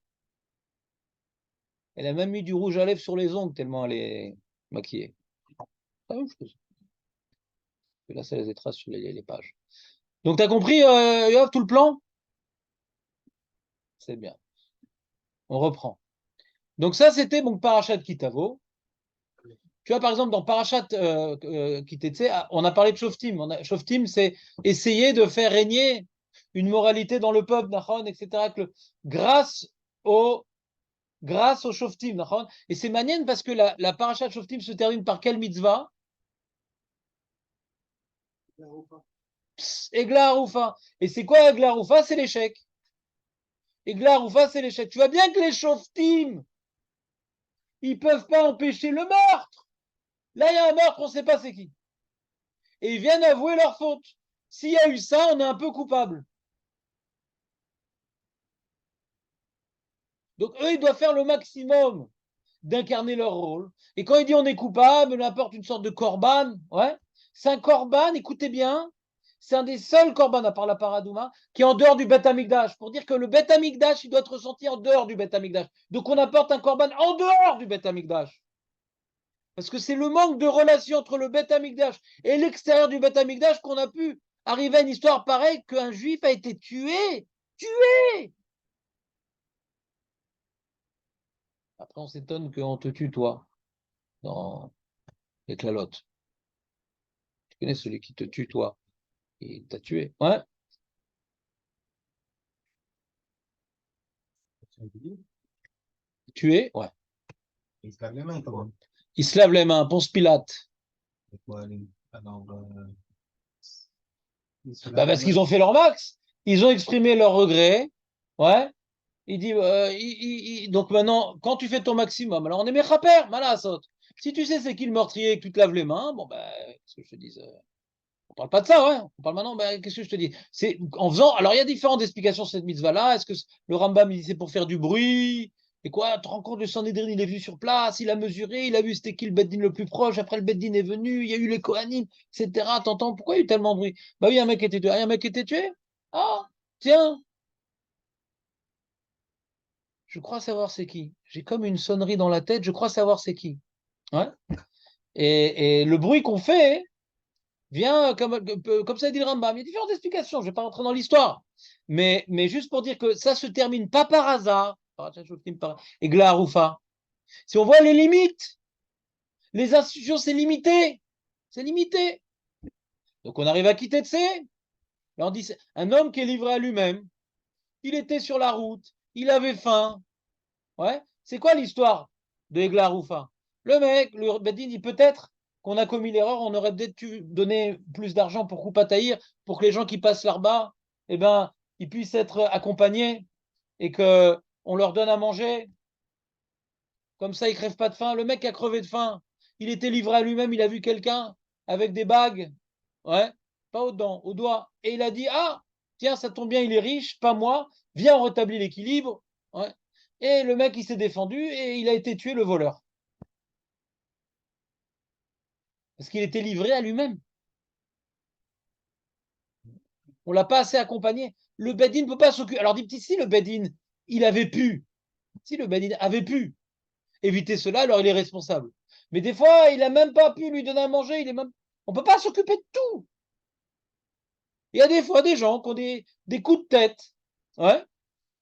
Elle a même mis du rouge à lèvres sur les ongles tellement elle est maquillée. La même chose. Et là, ça les traces sur les pages. Donc, tu as compris, Yoav, tout le plan? C'est bien. On reprend. Donc, ça, c'était mon Parashat Kitavo. Tu vois, par exemple, dans Parashat Kitetse, on a parlé de Shoftim. Shoftim, c'est essayer de faire régner une moralité dans le peuple, etc. Grâce au Shoftim. Et c'est magnifique parce que la Parashat Shoftim se termine par quelle mitzvah? Egla Arufa. Et c'est quoi Egla Arufa? C'est l'échec. Egla Arufa, c'est l'échec. Tu vois bien que les Shoftim, ils ne peuvent pas empêcher le meurtre. Là, il y a un meurtre, on ne sait pas c'est qui. Et ils viennent avouer leur faute. S'il y a eu ça, on est un peu coupable. Donc, eux, ils doivent faire le maximum d'incarner leur rôle. Et quand il dit on est coupable, on apporte une sorte de korban. Ouais. C'est un korban, écoutez bien, c'est un des seuls korban, à part la paradouma, qui est en dehors du Beth Amikdash. Pour dire que le Beth Amikdash, il doit être ressenti en dehors du Beth Amikdash. Donc on apporte un korban en dehors du Beth Amikdash. Parce que c'est le manque de relation entre le Beth Amikdash et l'extérieur du Beth Amikdash qu'on a pu arriver à une histoire pareille qu'un juif a été tué. Tué! Après, on s'étonne qu'on te tue, toi, dans les clalottes. Tu connais celui qui te tue, toi. Il t'a tué. Ouais. Tué, ouais. Il se lave les mains quand même. Il se lave les mains, Ponce Pilate. Alors, il se Bah lave les parce qu'ils mains. ont fait leur max. Ils ont exprimé leur regret. Ouais. Il dit, donc maintenant, quand tu fais ton maximum, alors on est méchaper, malasot. Si tu sais c'est qui le meurtrier et que tu te laves les mains, bon ben, qu'est-ce que je te dis, on parle pas de ça, ouais. On parle maintenant, ben, qu'est-ce que je te dis? C'est en faisant, alors il y a différentes explications sur cette mitzvah-là. Est-ce que le Rambam, il dit c'est pour faire du bruit? Et quoi, tu te rends compte, le Sanhédrin, il est venu sur place, il a mesuré, il a vu c'était qui le Beddin le plus proche, après le Beddin est venu, il y a eu les Kohanim, etc. T'entends, pourquoi il y a eu tellement de bruit? Bah oui, un mec était tué. Ah, un mec était tué? Ah, tiens, je crois savoir c'est qui. J'ai comme une sonnerie dans la tête, je crois savoir c'est qui. Ouais. Et le bruit qu'on fait vient, comme ça dit le Rambam. Il y a différentes explications, je ne vais pas rentrer dans l'histoire. Mais juste pour dire que ça se termine pas par hasard. Et Glaharoufa. Si on voit les limites, les institutions, c'est limité. C'est limité. Donc on arrive à quitter de ces. Là, on dit un homme qui est livré à lui-même. Il était sur la route, il avait faim. Ouais. C'est quoi l'histoire de Egla Roufa? Le mec, le Beddin dit peut-être qu'on a commis l'erreur, on aurait peut-être dû donner plus d'argent pour Koupa Tahir, pour que les gens qui passent là-bas, eh ben, ils puissent être accompagnés et que on leur donne à manger. Comme ça, ils crèvent pas de faim. Le mec a crevé de faim. Il était livré à lui-même, il a vu quelqu'un avec des bagues. Ouais, pas aux dents, aux doigts. Et il a dit, ah, tiens, ça tombe bien, il est riche, pas moi. Viens, on rétablit l'équilibre. Ouais. Et le mec, il s'est défendu et il a été tué, le voleur. Parce qu'il était livré à lui-même. On l'a pas assez accompagné. Le Bedin ne peut pas s'occuper. Alors, dit petit, si le Bedin, il avait pu, si le Bedin avait pu éviter cela, alors il est responsable. Mais des fois, il n'a même pas pu lui donner à manger. On ne peut pas s'occuper de tout. Il y a des fois des gens qui ont des coups de tête, ouais,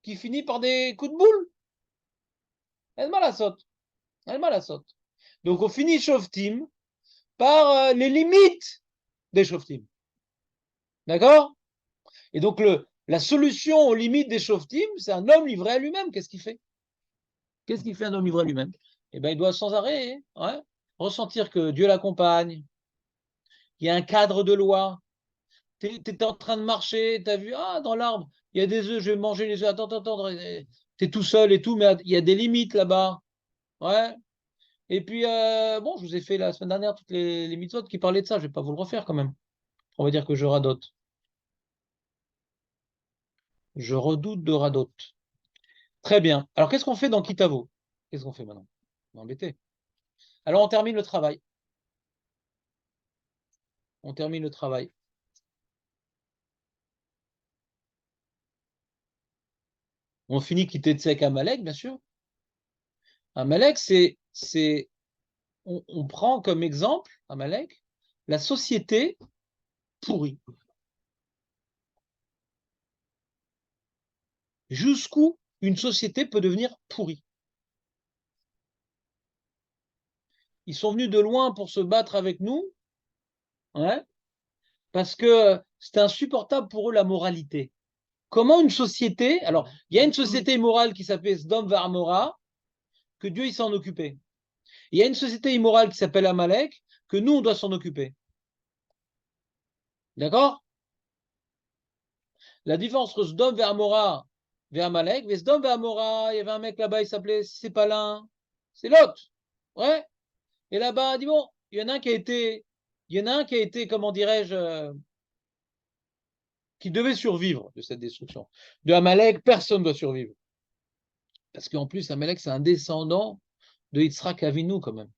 qui finissent par des coups de boule. Elle m'a la saute. Elle m'a la saute. Donc, on finit Shoftim par les limites des Shoftim. D'accord? Et donc, la solution aux limites des Shoftim, c'est un homme livré à lui-même. Qu'est-ce qu'il fait? Qu'est-ce qu'il fait un homme livré à lui-même? Eh bien, il doit sans arrêt ressentir que Dieu l'accompagne, qu'il y a un cadre de loi. Tu étais en train de marcher, tu as vu, ah, dans l'arbre, il y a des œufs, je vais manger les œufs. Attends, tu es tout seul et tout, mais il y a des limites là-bas. Ouais. Et puis, bon, je vous ai fait la semaine dernière toutes les mitzvot qui parlaient de ça. Je ne vais pas vous le refaire quand même. On va dire que je radote. Je redoute de radote. Très bien. Alors, qu'est-ce qu'on fait dans Kitavo? Qu'est-ce qu'on fait maintenant? On est embêté. Alors, on termine le travail. On termine le travail. On finit quitter avec Amalek, bien sûr. Amalek, on prend comme exemple, Amalek, la société pourrie. Jusqu'où une société peut devenir pourrie. Ils sont venus de loin pour se battre avec nous, ouais, parce que c'est insupportable pour eux la moralité. Comment une société, alors il y a une société immorale qui s'appelle Sdom Varmora, que Dieu il s'en occupait. Il y a une société immorale qui s'appelle Amalek, que nous on doit s'en occuper. D'accord? La différence entre Sdom et Amalek, mais Sdom et Amora, il y avait un mec là-bas, il s'appelait, c'est pas l'un, c'est l'autre. Ouais. Et là-bas, dis bon, il y en a un qui a été, comment dirais-je, qui devait survivre de cette destruction. De Amalek, personne ne doit survivre. Parce qu'en plus, Amalek, c'est un descendant de Yitzhak Avinu, quand même.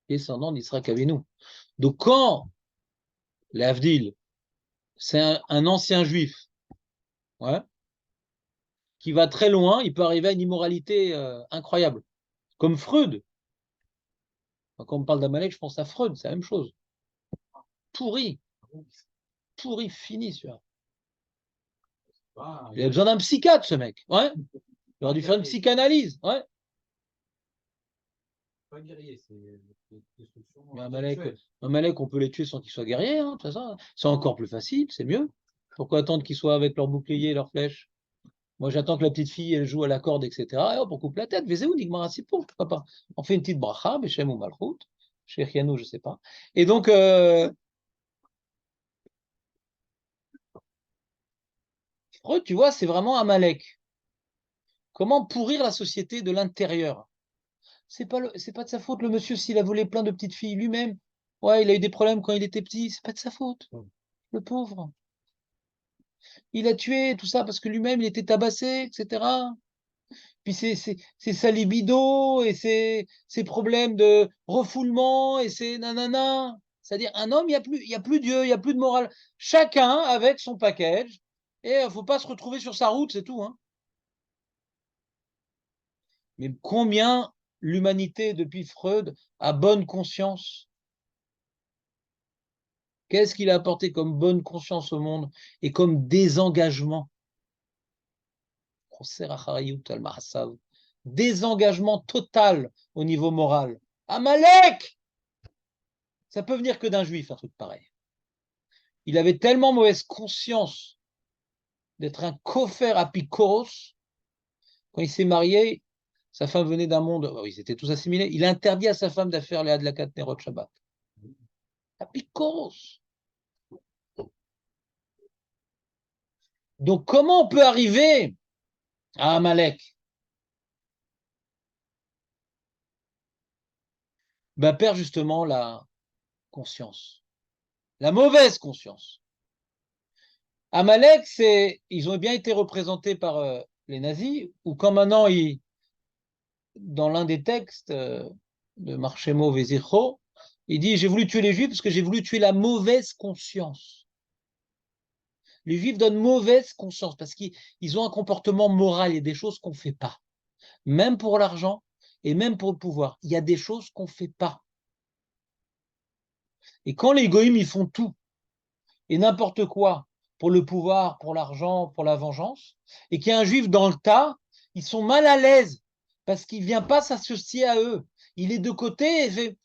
descendant d'Israël Avinu. Donc quand l'Avdil, c'est un ancien juif, ouais, qui va très loin, il peut arriver à une immoralité incroyable. Comme Freud. Quand on parle d'Amalek, je pense à Freud, c'est la même chose. Pourri, pourri, fini, celui-là. Ah, Il a besoin d'un psychiatre, ce mec. Ouais. Il aurait dû faire une psychanalyse. Ouais. pas guerrier, c'est destruction Mais intellectuelle. un Malek, on peut les tuer sans qu'ils soient guerriers. Hein, c'est encore plus facile, c'est mieux. Pourquoi attendre qu'ils soient avec leur bouclier et leurs flèches? Moi, j'attends que la petite fille, elle joue à la corde, etc. Et hop, on coupe la tête. Vezéou, Nigmar Sipour, pourquoi pas? On fait une petite bracha, Beshem ou Malchut, chez Chianou, je sais pas. Et donc, Freud, tu vois, c'est vraiment Amalek. Comment pourrir la société de l'intérieur? C'est pas de sa faute, le monsieur, s'il a volé plein de petites filles lui-même. Ouais, il a eu des problèmes quand il était petit, c'est pas de sa faute, le pauvre. Il a tué tout ça parce que lui-même, il était tabassé, etc. Puis c'est sa libido et ses problèmes de refoulement et c'est nanana. C'est-à-dire, un homme, il y a plus Dieu, il n'y a plus de morale. Chacun avec son package et il ne faut pas se retrouver sur sa route, c'est tout. Hein. Mais combien l'humanité, depuis Freud, a bonne conscience? Qu'est-ce qu'il a apporté comme bonne conscience au monde et comme désengagement? Désengagement total au niveau moral. Amalek! Ça peut venir que d'un juif, un truc pareil. Il avait tellement mauvaise conscience d'être un kofer apikoros. Quand il s'est marié, sa femme venait d'un monde, oh, ils étaient tous assimilés. Il a interdit à sa femme de faire les Adlakat Nerot Shabbat. Apikoros. Donc, comment on peut arriver à Amalek? Ben, perd justement la conscience, la mauvaise conscience. Amalek, ils ont bien été représentés par les nazis, ou quand maintenant, dans l'un des textes de Marchemo Vézicho, il dit, j'ai voulu tuer les juifs parce que j'ai voulu tuer la mauvaise conscience. Les juifs donnent mauvaise conscience parce qu'ils ont un comportement moral, il y a des choses qu'on ne fait pas. Même pour l'argent et même pour le pouvoir, il y a des choses qu'on ne fait pas. Et quand les goïms, ils font tout et n'importe quoi pour le pouvoir, pour l'argent, pour la vengeance, et qu'il y a un juif dans le tas, ils sont mal à l'aise parce qu'il ne vient pas s'associer à eux. Il est de côté et fait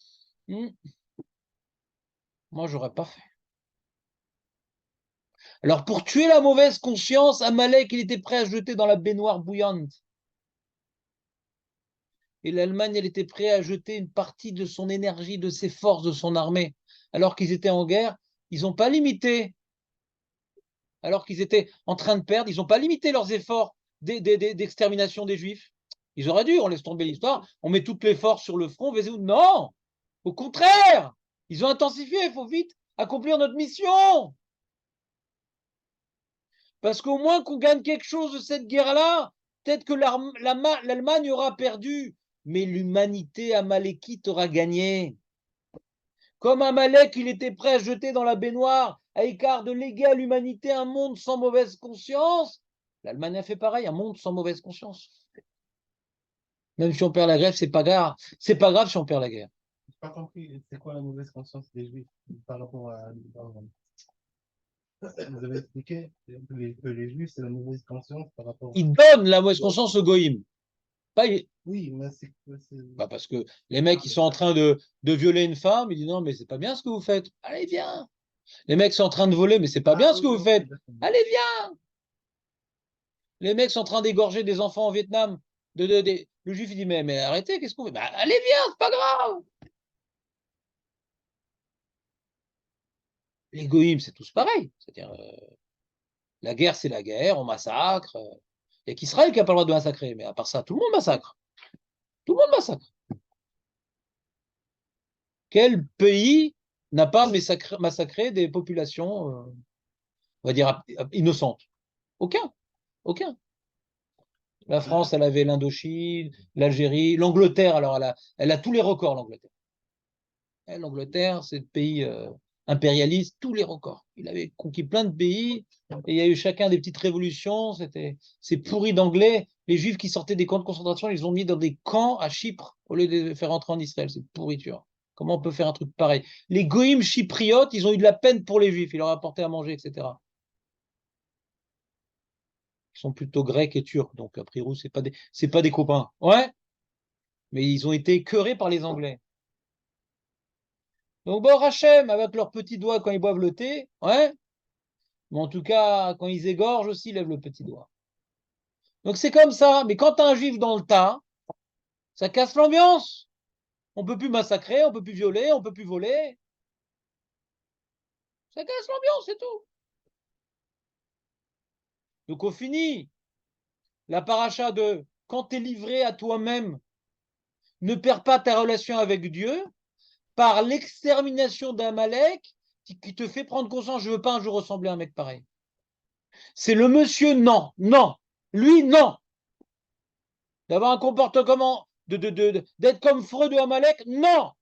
moi, j'aurais pas fait. Alors, pour tuer la mauvaise conscience, Amalek, il était prêt à se jeter dans la baignoire bouillante. Et l'Allemagne, elle était prête à jeter une partie de son énergie, de ses forces, de son armée. Alors qu'ils étaient en guerre, ils n'ont pas limité. Alors qu'ils étaient en train de perdre, ils n'ont pas limité leurs efforts d'extermination des Juifs. Ils auraient dû, on laisse tomber l'histoire, on met toutes les forces sur le front. Non, au contraire, ils ont intensifié, il faut vite accomplir notre mission. Parce qu'au moins qu'on gagne quelque chose de cette guerre-là, peut-être que l'Allemagne aura perdu, mais l'humanité amalékite aura gagné. Comme Amalek, il était prêt à jeter dans la baignoire, à écart de léguer à l'humanité un monde sans mauvaise conscience, l'Allemagne a fait pareil, un monde sans mauvaise conscience. Même si on perd la guerre, c'est pas grave. C'est pas grave si on perd la guerre. Je n'ai pas compris, c'est quoi la mauvaise conscience des Juifs par rapport à. Vous avez expliqué que les Juifs, c'est la mauvaise conscience par rapport. Ils donnent la mauvaise conscience aux goïms. Pas, Oui, mais c'est. bah parce que les mecs, ils sont en train de violer une femme, ils disent non, mais c'est pas bien ce que vous faites. Allez, viens. Les mecs sont en train de voler, mais c'est pas bien ce que vous faites. Allez, viens. Les mecs sont en train d'égorger des enfants au Vietnam. Le juif, il dit mais arrêtez, qu'est-ce qu'on fait? Bah, allez, viens, c'est pas grave. Les goïms, c'est tous pareil. C'est-à-dire, la guerre, c'est la guerre, on massacre. Il n'y a qu'Israël qui n'a pas le droit de massacrer, mais à part ça, tout le monde massacre. Tout le monde massacre. Quel pays n'a pas massacré des populations, on va dire, innocentes? Aucun. Aucun. La France, elle avait l'Indochine, l'Algérie, l'Angleterre, alors elle a tous les records, l'Angleterre. L'Angleterre, c'est le pays impérialiste, tous les records. Il avait conquis plein de pays, et il y a eu chacun des petites révolutions. C'est pourri d'anglais. Les Juifs qui sortaient des camps de concentration, ils les ont mis dans des camps à Chypre au lieu de les faire entrer en Israël. C'est pourriture. Comment on peut faire un truc pareil? Les goïms chypriotes, ils ont eu de la peine pour les Juifs. Ils leur apportaient à manger, etc. Ils sont plutôt grecs et turcs, donc a priori, c'est pas des copains. Ouais, mais ils ont été écœurés par les Anglais. Donc, bon, Hachem, avec leurs petits doigts quand ils boivent le thé, ouais, mais en tout cas, quand ils égorgent aussi, ils lèvent le petit doigt. Donc, c'est comme ça, mais quand tu as un juif dans le tas, ça casse l'ambiance. On peut plus massacrer, on peut plus violer, on peut plus voler. Ça casse l'ambiance, c'est tout. Donc, on finit la paracha de quand tu es livré à toi-même, ne perds pas ta relation avec Dieu par l'extermination d'Amalek qui te fait prendre conscience, je veux pas un jour ressembler à un mec pareil. C'est le monsieur, non, non. Lui, non. D'avoir un comportement, d'être comme Freud ou Amalek, non.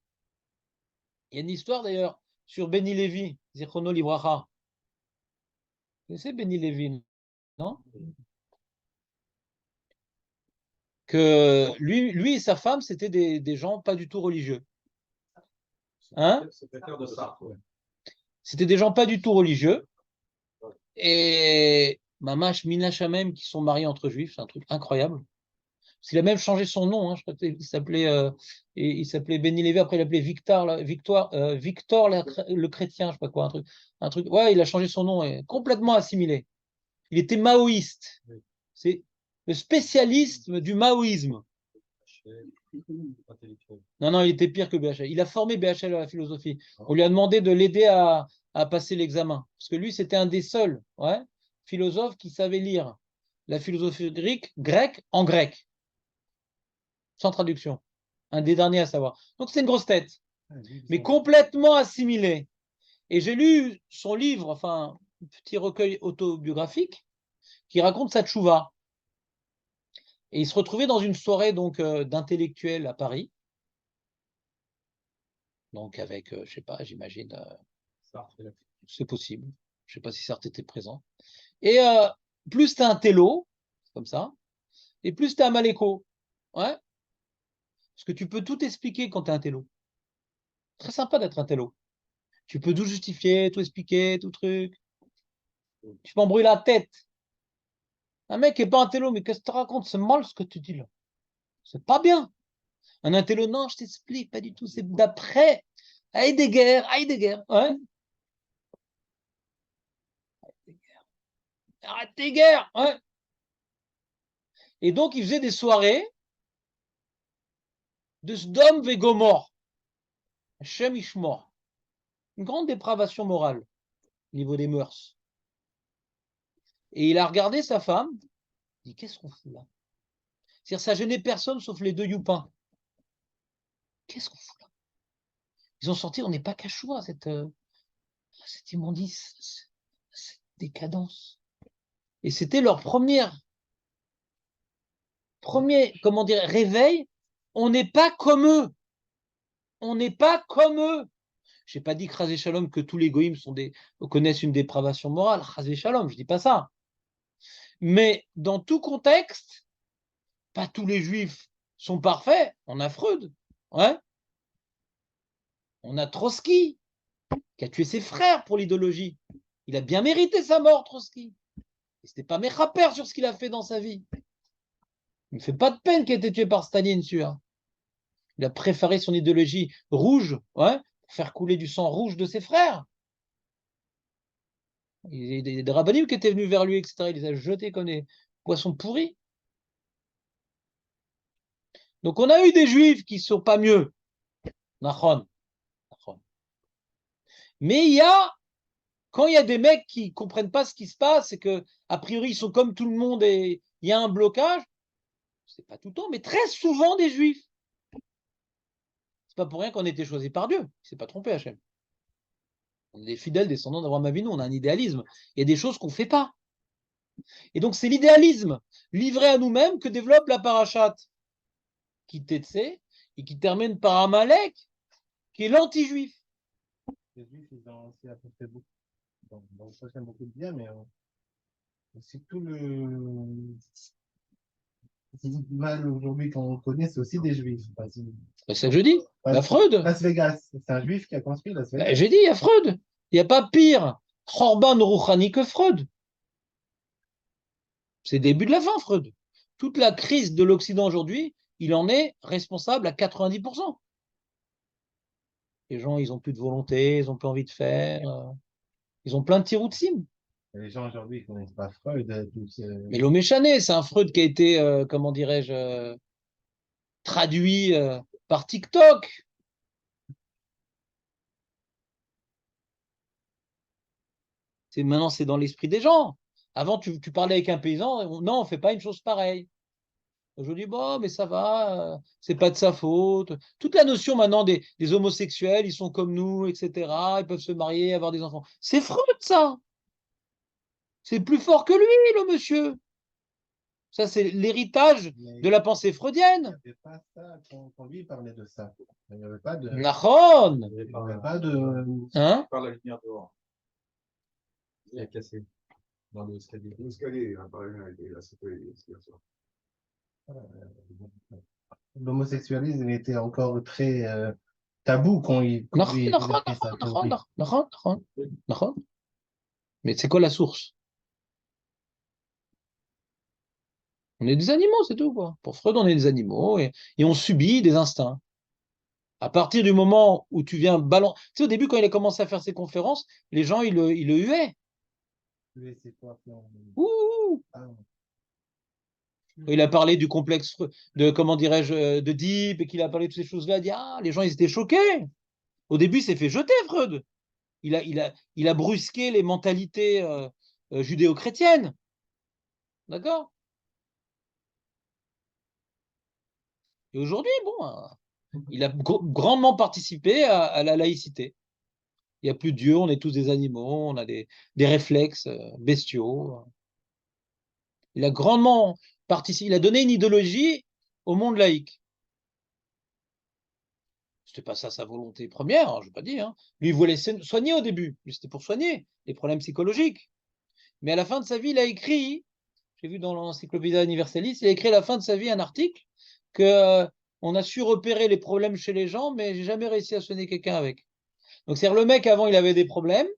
Il y a une histoire d'ailleurs sur Beni Lévi, Zichrono Livracha. Vous connaissez Beni Lévi, non? Que lui et sa femme, c'était des gens pas du tout religieux. Hein? C'était des gens pas du tout religieux. Et Mamash, Mina Shamem, qui sont mariés entre juifs, c'est un truc incroyable. Parce qu'il a même changé son nom. Hein, je crois qu'il s'appelait Beni Lévi, après il l'appelait Victor le chrétien, je sais pas quoi, un truc. Ouais, il a changé son nom et complètement assimilé. Il était maoïste. C'est le spécialiste du maoïsme. Non, non, il était pire que BHL. Il a formé BHL à la philosophie. On lui a demandé de l'aider à passer l'examen. Parce que lui, c'était un des seuls philosophes qui savait lire la philosophie grecque en grec, sans traduction. Un des derniers à savoir. Donc, c'est une grosse tête, mais complètement assimilé. Et j'ai lu son livre, enfin, un petit recueil autobiographique, qui raconte sa tchouva. Et il se retrouvait dans une soirée donc d'intellectuels à Paris. Donc avec, je sais pas, j'imagine, c'est possible. Je sais pas si Sartre était présent. Et plus t'es un télo, comme ça, et plus t'es un maléco. Ouais. Parce que tu peux tout expliquer quand t'es un télo. Très sympa d'être un télo. Tu peux tout justifier, tout expliquer, tout truc. Tu peux embrouiller la tête. Un mec qui n'est pas un télo, mais qu'est-ce que tu racontes? C'est mal ce que tu dis là. C'est pas bien. Un intello, non, je t'explique, pas du tout. C'est d'après Heidegger. Ouais. Heidegger. Ouais. Et donc, il faisait des soirées de Sdom et Gomorre. Hashem Ishmor. Une grande dépravation morale au niveau des mœurs. Et il a regardé sa femme, il dit, qu'est-ce qu'on fout là? C'est-à-dire, ça gênait personne sauf les deux youpins. Qu'est-ce qu'on fout là? Ils ont sorti, on n'est pas cachois, cette immondice, cette décadence. Et c'était leur premier, comment dire, réveil. On n'est pas comme eux. On n'est pas comme eux. Je n'ai pas dit, Chazé Shalom, que tous les goïms connaissent une dépravation morale. Chazé Shalom, je ne dis pas ça. Mais dans tout contexte, pas tous les juifs sont parfaits. On a Freud. Ouais. On a Trotsky, qui a tué ses frères pour l'idéologie. Il a bien mérité sa mort, Trotsky. Et c'était pas méchaper sur ce qu'il a fait dans sa vie. Il ne fait pas de peine qu'il ait été tué par Staline, sûr. Il a préféré son idéologie rouge, pour faire couler du sang rouge de ses frères. Il y a des rabbinim qui étaient venus vers lui, etc. Il les a jetés comme des poissons pourris. Donc on a eu des juifs qui ne sont pas mieux. Nachon. Mais quand il y a des mecs qui ne comprennent pas ce qui se passe, et que a priori ils sont comme tout le monde et il y a un blocage, c'est pas tout le temps, mais très souvent des juifs. C'est pas pour rien qu'on a été choisi par Dieu. Il ne s'est pas trompé, Hachem. On est des fidèles descendants d'Abraham Avinu, on a un idéalisme. Il y a des choses qu'on ne fait pas. Et donc c'est l'idéalisme livré à nous-mêmes que développe la parachate qui t'etse et qui termine par Amalek, qui est l'anti-juif. Les Juifs, ils ont aussi apporté beaucoup, donc ça fait beaucoup de bien, mais aussi tout le mal aujourd'hui qu'on connaît, c'est aussi des Juifs. C'est ça que je dis. Bah, Freud. Las Vegas, c'est un Juif qui a construit Las Bah, Vegas. j'ai dit, il y a Freud. Il n'y a pas pire Khorban Rouhani que Freud. C'est le début de la fin, Freud. Toute la crise de l'Occident aujourd'hui, il en est responsable à 90%. Les gens, ils n'ont plus de volonté, ils n'ont plus envie de faire. Ils ont plein de tiroutsim. Les gens aujourd'hui ne connaissent pas Freud. Mais l'Oméchané, c'est un Freud qui a été, comment dirais-je, traduit par TikTok. Maintenant, c'est dans l'esprit des gens. Avant, tu parlais avec un paysan, non, on ne fait pas une chose pareille. Je dis, bon, mais ça va, c'est pas de sa faute. Toute la notion maintenant des homosexuels, ils sont comme nous, etc. Ils peuvent se marier, avoir des enfants. C'est Freud, ça. C'est plus fort que lui, le monsieur. Ça, c'est l'héritage de la pensée freudienne. Il n'y avait pas ça quand lui parlait de ça. Il n'y avait pas de. Nahon. Il n'y avait pas de. Hein? Par la lumière dehors. Il a cassé dans l'escalier. L'escalier, il a pas été là, c'était L'homosexualisme était encore très tabou quand il a pris sa théorie. Nahon. Mais c'est quoi la source? On est des animaux, c'est tout, quoi. Pour Freud, on est des animaux et on subit des instincts. À partir du moment où tu viens balancer. Tu sais, au début, quand il a commencé à faire ses conférences, les gens, ils le huaient. C'est quoi, Ouh. ah, Il a parlé du complexe de, comment dirais-je, de Deep et qu'il a parlé de ces choses-là. Il dit, ah, les gens, ils étaient choqués. Au début, il s'est fait jeter, Freud. Il a brusqué les mentalités judéo-chrétiennes. D'accord? Et aujourd'hui, bon, il a grandement participé à la laïcité. Il n'y a plus de Dieu, on est tous des animaux, on a des réflexes bestiaux. Il a grandement participé, il a donné une idéologie au monde laïque. C'était pas ça sa volonté première, hein, je ne pas dire. Hein. Lui, il voulait soigner au début. Lui, c'était pour soigner les problèmes psychologiques. Mais à la fin de sa vie, il a écrit, j'ai vu dans l'Encyclopédie Universaliste, il a écrit à la fin de sa vie un article que on a su repérer les problèmes chez les gens, mais j'ai jamais réussi à soigner quelqu'un avec. Donc, c'est-à-dire le mec, avant, il avait des problèmes,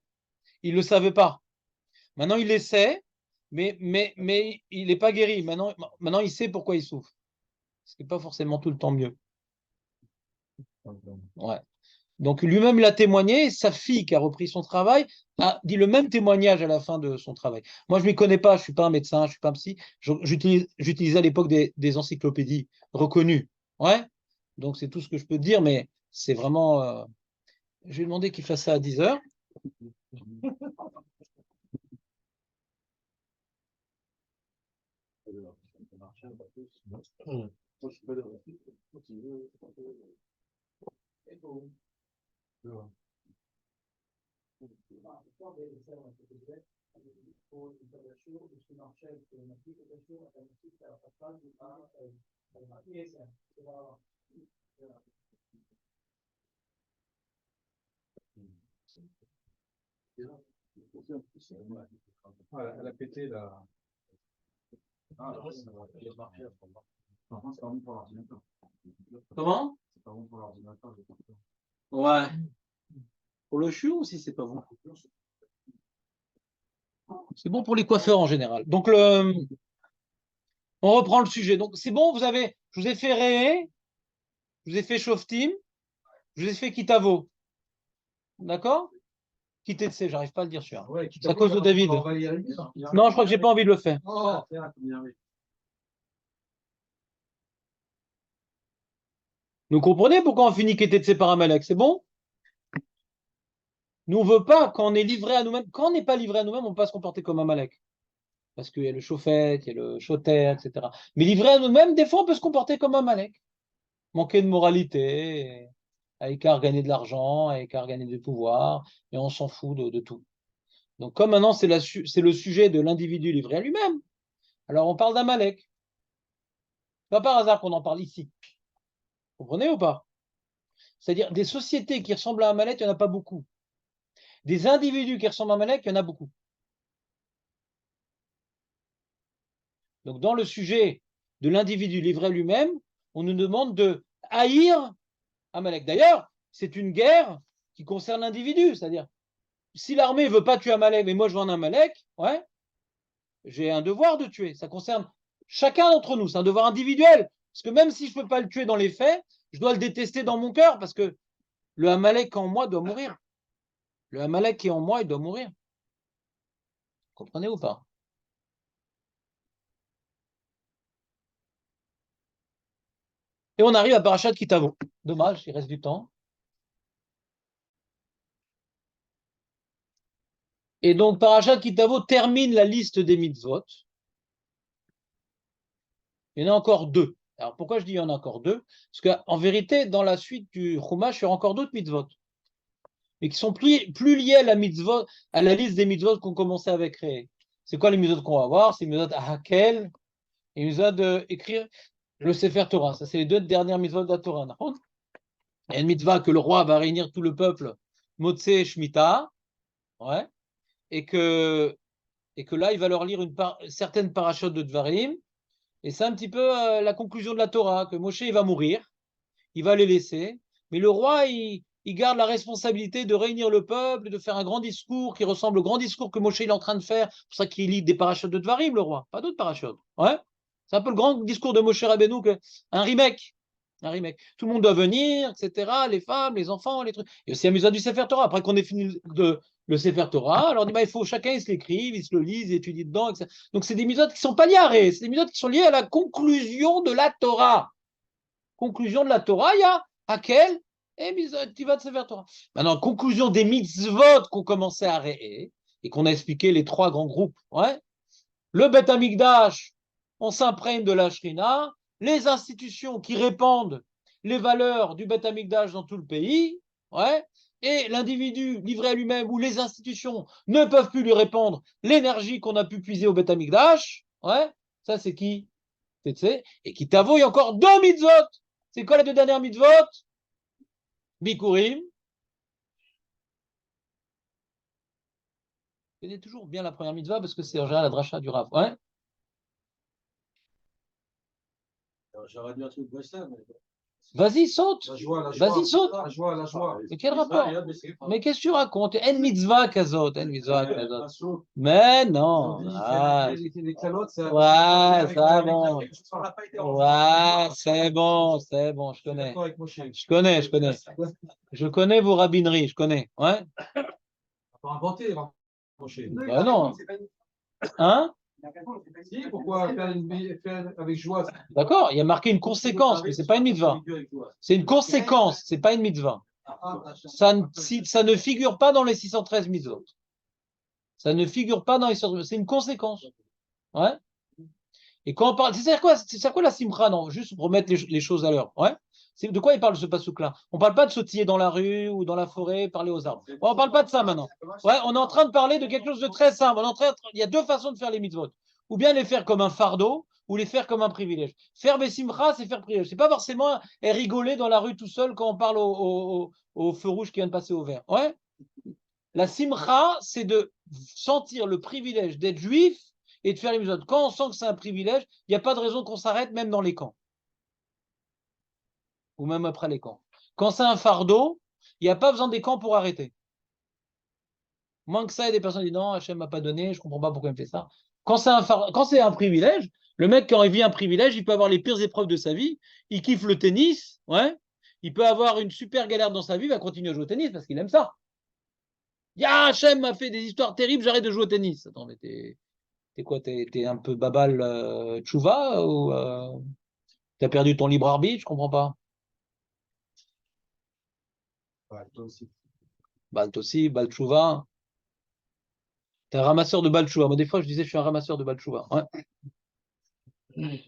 il ne le savait pas. Maintenant, il les sait, mais il n'est pas guéri. Maintenant, il sait pourquoi il souffre. Ce qui n'est pas forcément tout le temps mieux. Ouais. Donc, lui-même, il a témoigné. Sa fille, qui a repris son travail, a dit le même témoignage à la fin de son travail. Moi, je ne m'y connais pas. Je ne suis pas un médecin, je ne suis pas un psy. J'utilisais à l'époque des encyclopédies reconnues. Ouais. Donc, c'est tout ce que je peux dire, mais c'est vraiment... Je vais demander qu'il fasse ça à 10 heures. Elle a pété la. Ah, il a marché à ce moment-là. Par contre, c'est pas bon pour l'ordinateur. Comment? C'est pas bon pour l'ordinateur. Ouais. Pour le chiot aussi, c'est pas bon. C'est bon pour les coiffeurs en général. Donc, on reprend le sujet. Donc, c'est bon, je vous ai fait Réé, je vous ai fait Shoftim, je vous ai fait Kitavo. D'accord? Kitetse, j'arrive pas à le dire celui-là. Ouais, C'est à cause de David. Non, je crois que j'ai pas envie de le faire. Oh, Vous comprenez pourquoi on finit Kitetse par Amalek? C'est bon? Nous, on veut pas, quand on est livré à nous-mêmes, quand on n'est pas livré à nous-mêmes, on ne peut pas se comporter comme Amalek. Parce qu'il y a le Chauffet, il y a le Choter, etc. Mais livré à nous-mêmes, des fois, on peut se comporter comme Amalek. Manquer de moralité, à écart gagner de l'argent, à écart gagner du pouvoir, et on s'en fout de tout. Donc, comme maintenant, c'est le sujet de l'individu livré à lui-même, alors on parle d'Amalek. C'est pas par hasard qu'on en parle ici. Vous comprenez ou pas? C'est-à-dire des sociétés qui ressemblent à Amalek, il n'y en a pas beaucoup. Des individus qui ressemblent à Amalek, il y en a beaucoup. Donc dans le sujet de l'individu livré à lui-même, on nous demande de haïr Amalek. D'ailleurs, c'est une guerre qui concerne l'individu, c'est-à-dire si l'armée ne veut pas tuer Amalek, mais moi je veux un Amalek, ouais, j'ai un devoir de tuer. Ça concerne chacun d'entre nous, c'est un devoir individuel. Parce que même si je ne peux pas le tuer dans les faits, je dois le détester dans mon cœur, parce que le Amalek en moi doit mourir. Le Amalek qui est en moi, il doit mourir. Vous comprenez ou pas? Et on arrive à Parashat Kitavo. Dommage, il reste du temps. Et donc, Parashat Kitavo termine la liste des mitzvot. Il y en a encore deux. Alors, pourquoi je dis il y en a encore deux? Parce qu'en vérité, dans la suite du Chumash, il y aura encore d'autres mitzvot. Mais qui sont plus liés à la mitzvot, à la liste des mitzvot qu'on commençait avec créer. C'est quoi les mitzvot qu'on va avoir? C'est les mitzvot à Hakel et les mitzvot d'écrire le Sefer Torah. Ça, c'est les deux dernières mitzvot de la Torah. Il y a une mitzvah que le roi va réunir tout le peuple, Motsé Shemitah, ouais, et que là, il va leur lire certaines parachutes de Dvarim, et c'est un petit peu la conclusion de la Torah, que Moshe, il va mourir, il va les laisser, mais le roi, il garde la responsabilité de réunir le peuple, de faire un grand discours qui ressemble au grand discours que Moshe il est en train de faire. C'est pour ça qu'il lit des parachutes de Dvarim, le roi, pas d'autres parachutes. Ouais. C'est un peu le grand discours de Moshe Rabbeinu, un remake. Un remake. Tout le monde doit venir, etc. Les femmes, les enfants, les trucs. Et aussi amusant du Sefer Torah. Après qu'on ait fini le Sefer Torah, alors on dit, il faut chacun il se l'écrive, il se le lise, il étudie dedans, etc. Donc c'est des mitzvot qui sont pas liés à Ré, c'est des mitzvot qui sont liés à la conclusion de la Torah. Conclusion de la Torah, il y a Hakel et Tivat Sefer Torah. Maintenant, conclusion des mitzvot qu'on commençait à Ré et qu'on a expliqué les trois grands groupes. Ouais. Le Beth Amikdash, on s'imprègne de la Shrina, les institutions qui répandent les valeurs du Beth Amikdash dans tout le pays, ouais, et l'individu livré à lui-même ou les institutions ne peuvent plus lui répandre l'énergie qu'on a pu puiser au Beth Amikdash, ouais, ça c'est qui? Et qui t'avoue, il y a encore deux mitzvot. C'est quoi les deux dernières mitzvot? Bikurim. Je connais toujours bien la première mitzvah parce que c'est en général la dracha du Rav. Ouais. J'aurais dit un truc Breslev, mais Vas-y, saute. la joie, la Vas-y, joie. saute. La joie, la joie. Mais quel rapport? Mais qu'est-ce que tu racontes? En mitzvah kazot, en mitzvah Ouais, kazot. pas chaud. Mais Ils non. ont dit, Ah. des calottes, ça- Ouais, c'est bon. Ça n'a pas été en- Ouais, c'est bon, je Je suis connais. d'accord avec Moshe. Je connais. Je connais vos rabbineries, je connais. Ouais. On va pas inventer, Moshe. Bah non. Hein? Si, pourquoi faire avec joie? D'accord, il y a marqué une conséquence, mais c'est pas une mitzvah. C'est une conséquence, c'est pas une mitzvah. Ça ne figure pas dans les 613 mitzvot. Ça ne figure pas dans les 613. C'est une conséquence. Ouais. Et quand on parle, c'est quoi la simcha, non? Juste pour remettre les choses à l'heure. Ouais. De quoi il parle ce pasouk-là? On parle pas de sautiller dans la rue ou dans la forêt, parler aux arbres. On parle pas de ça maintenant. Ouais, on est en train de parler de quelque chose de très simple. Il y a deux façons de faire les mitzvot. Ou bien les faire comme un fardeau, ou les faire comme un privilège. Faire Bessimcha, c'est faire privilège. C'est pas forcément rigoler dans la rue tout seul quand on parle au feu rouge qui vient de passer au vert. Ouais. La simcha, c'est de sentir le privilège d'être juif et de faire les mitzvot. Quand on sent que c'est un privilège, il n'y a pas de raison qu'on s'arrête, même dans les camps. Ou même après les camps. Quand c'est un fardeau, il n'y a pas besoin des camps pour arrêter. Moins que ça, il y a des personnes qui disent non, Hachem m'a pas donné, je ne comprends pas pourquoi il me fait ça. Quand c'est un privilège, le mec, quand il vit un privilège, il peut avoir les pires épreuves de sa vie, il kiffe le tennis, ouais, il peut avoir une super galère dans sa vie, il va continuer à jouer au tennis parce qu'il aime ça. Hachem m'a fait des histoires terribles, j'arrête de jouer au tennis. Attends, mais t'es quoi? T'es un peu babal tchouva ou t'as perdu ton libre arbitre? Je comprends pas. Ouais, toi aussi. Bal aussi, bal tchouva. T'es un ramasseur de bal tchouva. Moi, des fois, je disais, je suis un ramasseur de bal tchouva. Ouais.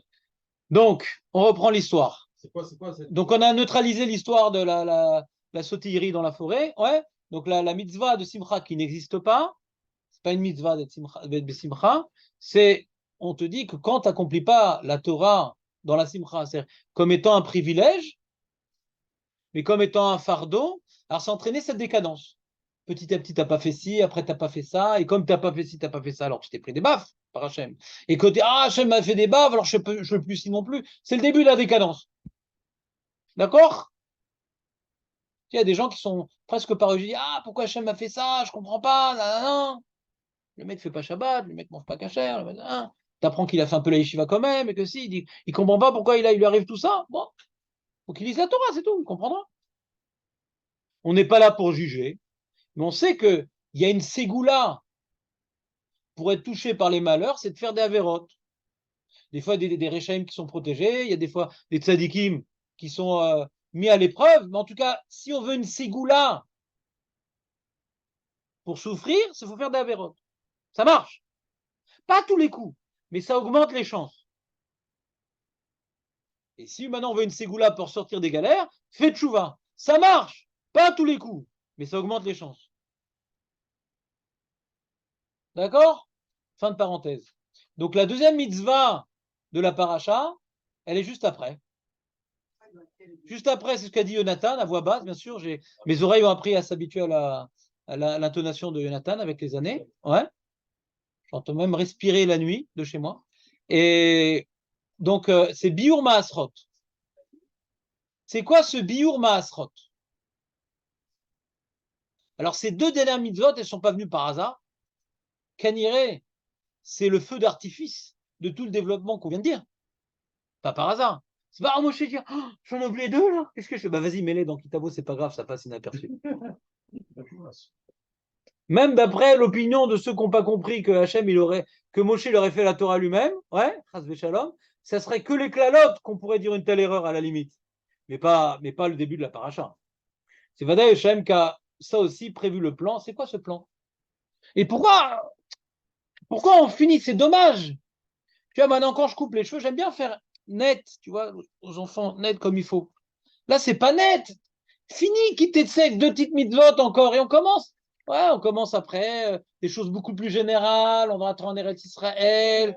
Donc, on reprend l'histoire. C'est quoi Donc, on a neutralisé l'histoire de la sautillerie dans la forêt. Ouais. Donc, la mitzvah de Simcha qui n'existe pas, c'est pas une mitzvah de Simcha, c'est, on te dit que quand tu n'accomplis pas la Torah dans la Simcha, c'est comme étant un privilège, mais comme étant un fardeau, alors c'est entraîner cette décadence. Petit à petit, tu n'as pas fait ci, après, tu n'as pas fait ça, et comme tu n'as pas fait ci, tu n'as pas fait ça, alors tu t'es pris des baffes par Hachem. Et côté, ah, Hachem m'a fait des baffes, alors je ne peux plus ci non plus. C'est le début de la décadence. D'accord? Il y a des gens qui sont presque parodies. Ah, pourquoi Hachem m'a fait ça? Je comprends pas. Nanana. Le mec fait pas Shabbat, le mec mange pas kasher. T'apprends qu'il a fait un peu la yeshiva quand même, et que si, il comprend pas pourquoi il lui arrive tout ça. Bon, faut qu'il lise la Torah, c'est tout, il comprendra. On n'est pas là pour juger, mais on sait qu'il y a une ségoula pour être touché par les malheurs, c'est de faire des avérotes. Des fois, des réchaïm qui sont protégés, il y a des fois des tzadikim qui sont mis à l'épreuve, mais en tout cas, si on veut une ségoula pour souffrir, il faut faire des avérotes. Ça marche. Pas à tous les coups, mais ça augmente les chances. Et si maintenant on veut une ségoula pour sortir des galères, fais tchouva. Ça marche. Pas à tous les coups, mais ça augmente les chances. D'accord? Fin de parenthèse. Donc la deuxième mitzvah de la paracha, elle est juste après. Juste après, c'est ce qu'a dit Jonathan à voix basse, bien sûr. Mes oreilles ont appris à s'habituer à l'intonation de Jonathan avec les années. Ouais. J'entends même respirer la nuit de chez moi. Et donc, c'est Biur Maasrot. C'est quoi ce Biur Maasrot? Alors, ces deux dernières mitzvot, elles ne sont pas venues par hasard. Kaniré, c'est le feu d'artifice de tout le développement qu'on vient de dire. Pas par hasard. C'est pas Moshe dire oh, j'en ai oublié deux là. Qu'est-ce que je fais? Bah vas-y, mets-les dans Kitabo, c'est pas grave, ça passe inaperçu. Même d'après l'opinion de ceux qui n'ont pas compris que que Moshe il aurait fait la Torah lui-même, ouais, Chas Shalom, ça serait que les clalotes qu'on pourrait dire une telle erreur à la limite, mais pas le début de la paracha. C'est Vadaï Hashem qui a ça aussi prévu le plan. C'est quoi ce plan? Et pourquoi on finit? C'est dommage. Tu vois, maintenant quand je coupe les cheveux, j'aime bien faire net, tu vois, aux enfants, net comme il faut. Là, c'est pas net. Fini, quittez de sec, deux petites mitzvot encore, et on commence. Ouais, on commence après des choses beaucoup plus générales. On va rentrer en Eretz Israël.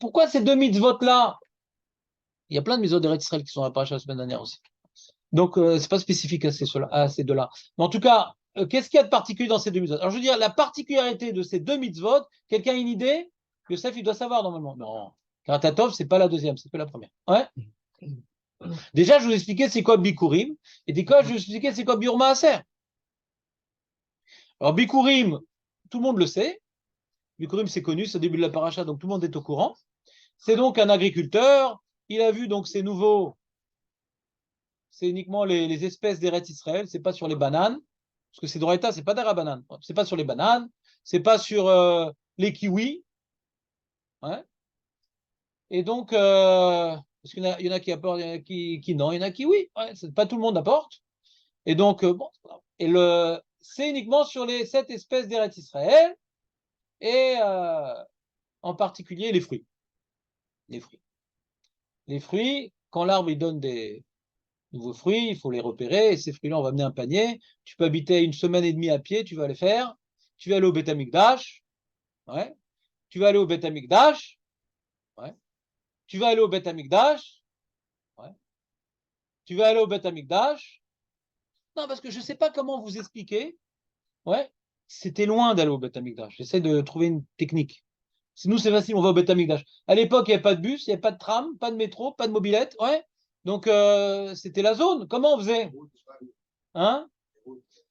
Pourquoi ces deux mitzvot-là? Il y a plein de mitzvot d'Eretz Israël qui sont apparus la semaine dernière aussi. Donc, c'est pas spécifique à ces deux-là. Mais en tout cas, qu'est-ce qu'il y a de particulier dans ces deux mitzvot? Alors, je veux dire, la particularité de ces deux mitzvot, quelqu'un a une idée? Yosef, il doit savoir normalement. Non. Karatatov, c'est pas la deuxième, c'est que la première. Ouais. Déjà, je vous expliquais c'est quoi Bikurim, et des fois, je vous expliquais c'est quoi Biur Maaser. Alors, Bikurim, tout le monde le sait. Bikurim, c'est connu, c'est au début de la paracha, donc tout le monde est au courant. C'est donc un agriculteur. Il a vu donc ces nouveaux. C'est uniquement les espèces d'Eretz Israël, c'est pas sur les bananes, parce que c'est d'Oraita, c'est pas d'Ara banane. C'est pas sur les bananes, c'est pas sur les kiwis. Ouais. Et donc, parce qu'il y en a qui apportent, il y en a qui non, il y en a qui oui. Ouais, pas tout le monde apporte. Et donc, bon, c'est uniquement sur les 7 espèces d'Eretz Israël, et en particulier les fruits. Les fruits. Les fruits, quand l'arbre il donne des nouveaux fruits, il faut les repérer, et ces fruits-là, on va mener un panier. Tu peux habiter 1 semaine et demie à pied, tu vas les faire. Tu vas aller au Beth Amikdash. Ouais. Tu vas aller au Beth Amikdash. Ouais. Tu vas aller au Beth Amikdash. Ouais. Tu vas aller au Beth Amikdash. Non, parce que je ne sais pas comment vous expliquer. Ouais. C'était loin d'aller au Beth Amikdash. J'essaie de trouver une technique. Nous, c'est facile, on va au Beth Amikdash. À l'époque, il n'y avait pas de bus, il n'y avait pas de tram, pas de métro, pas de mobilette. Ouais. Donc, c'était la zone. Comment on faisait? Hein?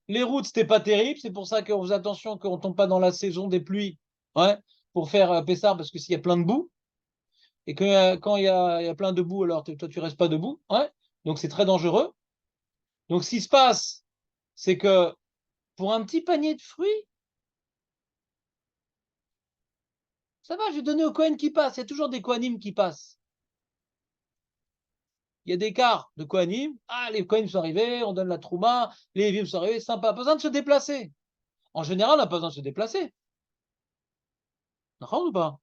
Les routes, c'était pas terrible. C'est pour ça qu'on faisait attention qu'on ne tombe pas dans la saison des pluies. Ouais. Pour faire Pessar, parce que s'il y a plein de boue. Et que quand il y a plein de boue, alors toi, tu restes pas debout. Ouais. Donc, c'est très dangereux. Donc, ce qui se passe, c'est que pour un petit panier de fruits, ça va, je vais donner aux Kohen qui passent. Il y a toujours des Kohanim qui passent. Il y a des quarts de Kohanim. Ah, les Kohanim sont arrivés, on donne la trouma, les Lévim sont arrivés, sympa. Pas besoin de se déplacer. En général, on n'a pas besoin de se déplacer. D'accord ou pas?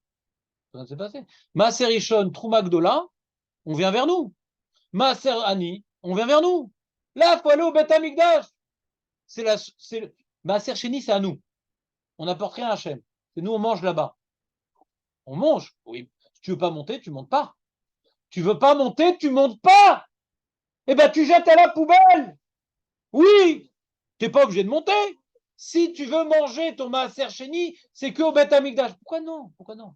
Pas besoin de se déplacer. Maaser Rishon, Trouma Gdola, on vient vers nous. Maaser Ani, on vient vers nous. Là, il faut aller au Beth Amikdash. Maaser Sheni, c'est à nous. On n'apporte rien à Hachem. C'est nous, on mange là-bas. On mange. Oui. Si tu veux pas monter, tu montes pas. Tu veux pas monter, tu montes pas. Eh ben, tu jettes à la poubelle. Oui, tu n'es pas obligé de monter. Si tu veux manger ton maaser sheni, c'est que au Beth Amikdash. Pourquoi non? Pourquoi non?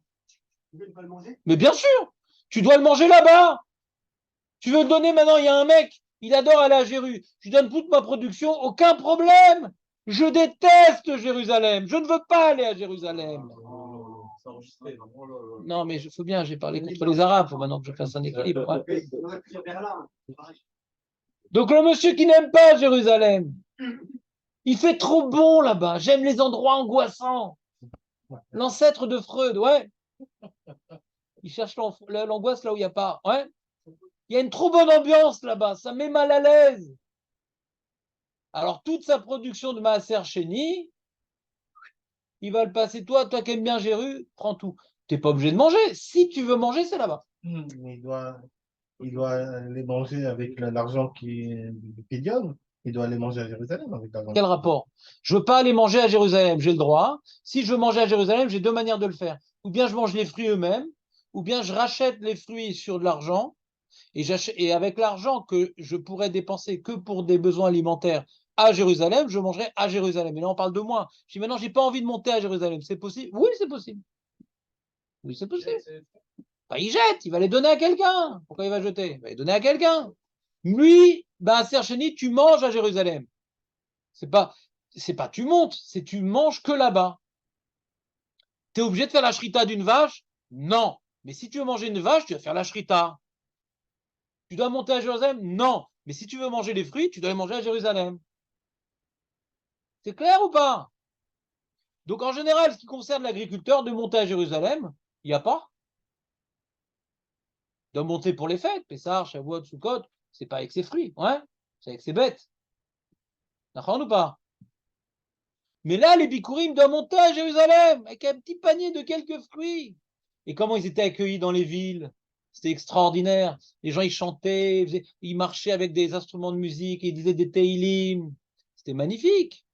Tu veux pas le manger? Mais bien sûr, tu dois le manger là-bas. Tu veux le donner maintenant, il y a un mec, il adore aller à Jérusalem. Je lui donne toute ma production, aucun problème. Je déteste Jérusalem. Je ne veux pas aller à Jérusalem. C'est enregistré. Oh là là. Non, mais il faut bien, j'ai parlé contre les Arabes. Il faut maintenant que je fasse un équilibre. Ouais. On aurait pu dire Berlin. C'est pareil. Donc le monsieur qui n'aime pas Jérusalem, il fait trop bon là-bas. J'aime les endroits angoissants. L'ancêtre de Freud, ouais. Il cherche l'angoisse là où il n'y a pas. Ouais. Il y a une trop bonne ambiance là-bas. Ça me met mal à l'aise. Alors toute sa production de Maaser Sheni, il va le passer. Toi qui aimes bien Jéru, prends tout. Tu n'es pas obligé de manger. Si tu veux manger, c'est là-bas. Il doit les manger avec l'argent qui est du Pidyon. Il doit aller manger à Jérusalem avec l'argent. Quel rapport? Je veux pas aller manger à Jérusalem, j'ai le droit. Si je veux manger à Jérusalem, j'ai deux manières de le faire. Ou bien je mange les fruits eux-mêmes, ou bien je rachète les fruits sur de l'argent, et avec l'argent que je pourrais dépenser que pour des besoins alimentaires à Jérusalem, je mangerai à Jérusalem. Et là, on parle de moi. Je dis maintenant, j'ai pas envie de monter à Jérusalem. C'est possible? Oui, c'est possible. Oui, c'est possible. Bah, il jette, il va les donner à quelqu'un. Pourquoi il va jeter? Il va les donner à quelqu'un. Lui, ben, Sercheni, tu manges à Jérusalem. C'est pas tu montes, c'est tu manges que là-bas. Tu es obligé de faire la shrita d'une vache? Non. Mais si tu veux manger une vache, tu vas faire la shrita. Tu dois monter à Jérusalem? Non. Mais si tu veux manger les fruits, tu dois les manger à Jérusalem. C'est clair ou pas? Donc en général, ce qui concerne l'agriculteur, de monter à Jérusalem, il n'y a pas. De monter pour les fêtes, Pessah, Shavuot, Sukkot, c'est pas avec ses fruits, ouais, c'est avec ses bêtes. D'accord ou pas? Mais là, les Bikurim doivent monter à Jérusalem avec un petit panier de quelques fruits. Et comment ils étaient accueillis dans les villes? C'était extraordinaire. Les gens, ils chantaient, ils marchaient avec des instruments de musique, ils disaient des teilim. C'était magnifique.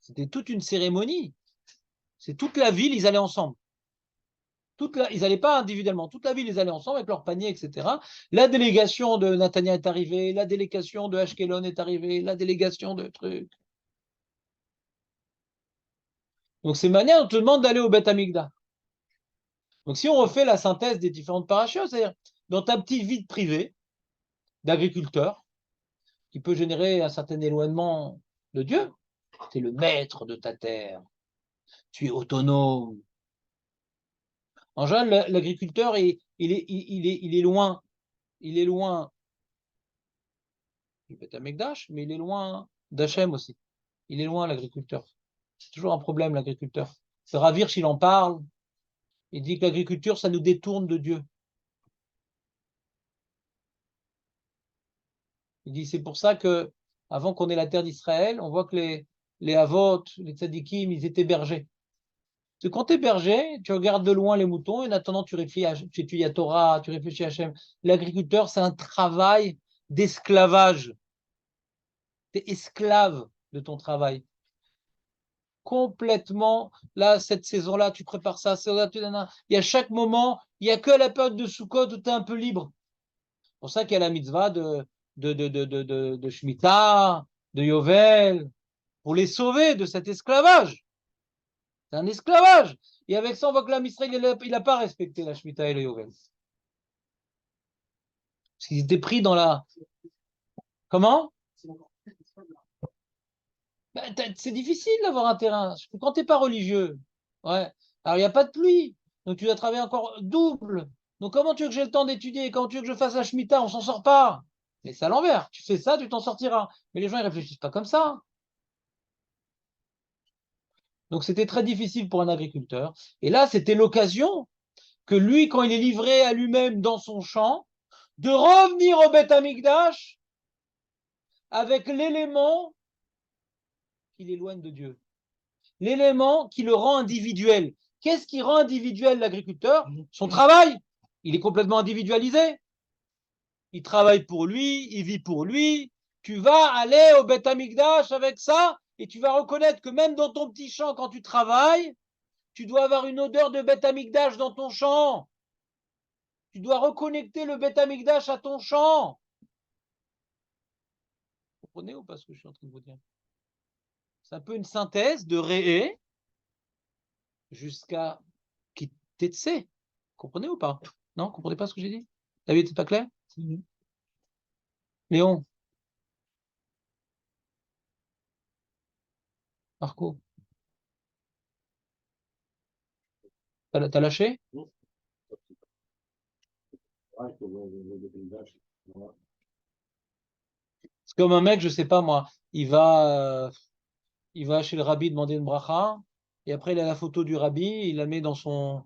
C'était toute une cérémonie. C'est toute la ville, ils allaient ensemble. Ils n'allaient pas individuellement. Toute la ville, ils allaient ensemble avec leur panier, etc. La délégation de Natania est arrivée, la délégation de Ashkelon est arrivée, la délégation de trucs. Donc, c'est manière, on te demande d'aller au Beth Amikdash. Donc, si on refait la synthèse des différentes parachutes, c'est-à-dire dans ta petite vie privée d'agriculteur, qui peut générer un certain éloignement de Dieu, tu es le maître de ta terre, tu es autonome. En général, l'agriculteur, il est loin du Beth Amikdash, mais il est loin d'Hachem aussi. Il est loin, l'agriculteur. C'est toujours un problème, l'agriculteur. Le Rav Hirsch, il en parle. Il dit que l'agriculture, ça nous détourne de Dieu. Il dit, c'est pour ça que, avant qu'on ait la terre d'Israël, on voit que les Havot, les Tzadikim, ils étaient bergers. Parce que quand tu es berger, tu regardes de loin les moutons, et en attendant, tu étudies la Torah, tu réfléchis à Hachem. L'agriculteur, c'est un travail d'esclavage. Tu es esclave de ton travail. Complètement, là, cette saison-là, tu prépares ça, il y a chaque moment, il n'y a que la période de Sukkot où tu es un peu libre. C'est pour ça qu'il y a la mitzvah de Shemitah, de Yovel, pour les sauver de cet esclavage. C'est un esclavage. Et avec ça, on voit que l'âme Israël, il n'a pas respecté la Shemitah et le Yovel. Parce qu'ils étaient pris dans la... Comment? Ben, c'est difficile d'avoir un terrain. Quand tu n'es pas religieux, ouais. Alors, il n'y a pas de pluie. Donc, tu dois travailler encore double. Donc, comment tu veux que j'ai le temps d'étudier? Comment tu veux que je fasse la Shemitah? On s'en sort pas. Mais c'est à l'envers. Tu fais ça, tu t'en sortiras. Mais les gens, ils réfléchissent pas comme ça. Donc, c'était très difficile pour un agriculteur. Et là, c'était l'occasion que lui, quand il est livré à lui-même dans son champ, de revenir au Beth Amikdash avec l'élément qui l'éloigne de Dieu. L'élément qui le rend individuel. Qu'est-ce qui rend individuel l'agriculteur? Son travail. Il est complètement individualisé. Il travaille pour lui, il vit pour lui. Tu vas aller au Beth Amikdash avec ça et tu vas reconnaître que même dans ton petit champ, quand tu travailles, tu dois avoir une odeur de Beth Amikdash dans ton champ. Tu dois reconnecter le Beth Amikdash à ton champ. Vous comprenez ou pas ce que je suis en train de vous dire? C'est un peu une synthèse de Réé jusqu'à Kitetse. Comprenez ou pas? Non, vous comprenez pas ce que j'ai dit? David, c'est pas clair? Léon, Marco, t'as lâché? C'est comme un mec, je sais pas moi, il va chez le rabbi demander une bracha, et après il a la photo du rabbi, il la met dans son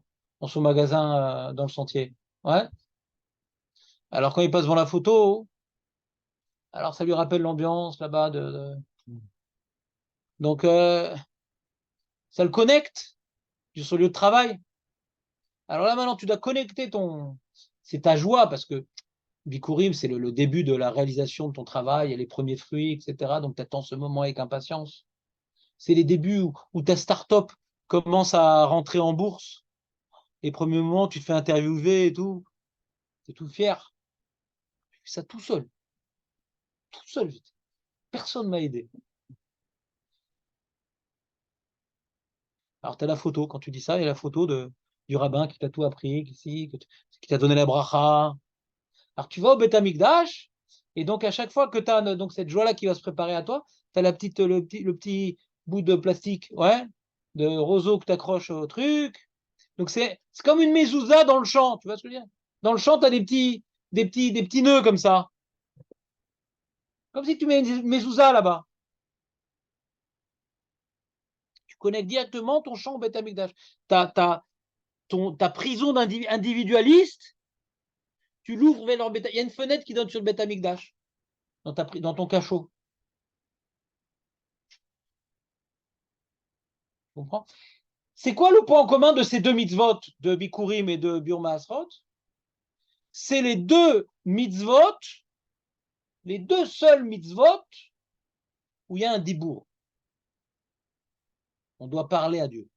magasin dans le sentier. Ouais. Alors quand il passe devant la photo, alors ça lui rappelle l'ambiance là-bas Donc ça le connecte sur son lieu de travail. Alors là maintenant tu dois connecter c'est ta joie parce que Bikurim c'est le début de la réalisation de ton travail, et les premiers fruits, etc. Donc tu attends ce moment avec impatience. C'est les débuts où ta start-up commence à rentrer en bourse. Les premiers moments, tu te fais interviewer et tout. Tu es tout fier. Tu fais ça tout seul. Tout seul. Personne ne m'a aidé. Alors, tu as la photo, quand tu dis ça, il y a la photo du rabbin qui t'a tout appris, qui t'a donné la bracha. Alors, tu vas au Beth Amikdash, et donc, à chaque fois que tu as donc, cette joie-là qui va se préparer à toi, tu as le petit bout de plastique, ouais, de roseau que tu accroches au truc. Donc, c'est comme une mezouza dans le champ, tu vois ce que je veux dire? Dans le champ, tu as des petits nœuds comme ça. Comme si tu mets une mezouza là-bas. Tu connectes directement ton champ au Beth Amikdash. Ta prison individualiste, tu l'ouvres vers leur Beth. Il y a une fenêtre qui donne sur le Beth Amikdash, dans ton cachot. Tu comprends? C'est quoi le point en commun de ces deux mitzvot, de Bikurim et de Biur Maasrot? C'est les deux mitzvot, les deux seuls mitzvot où il y a un dibour. On doit parler à Dieu.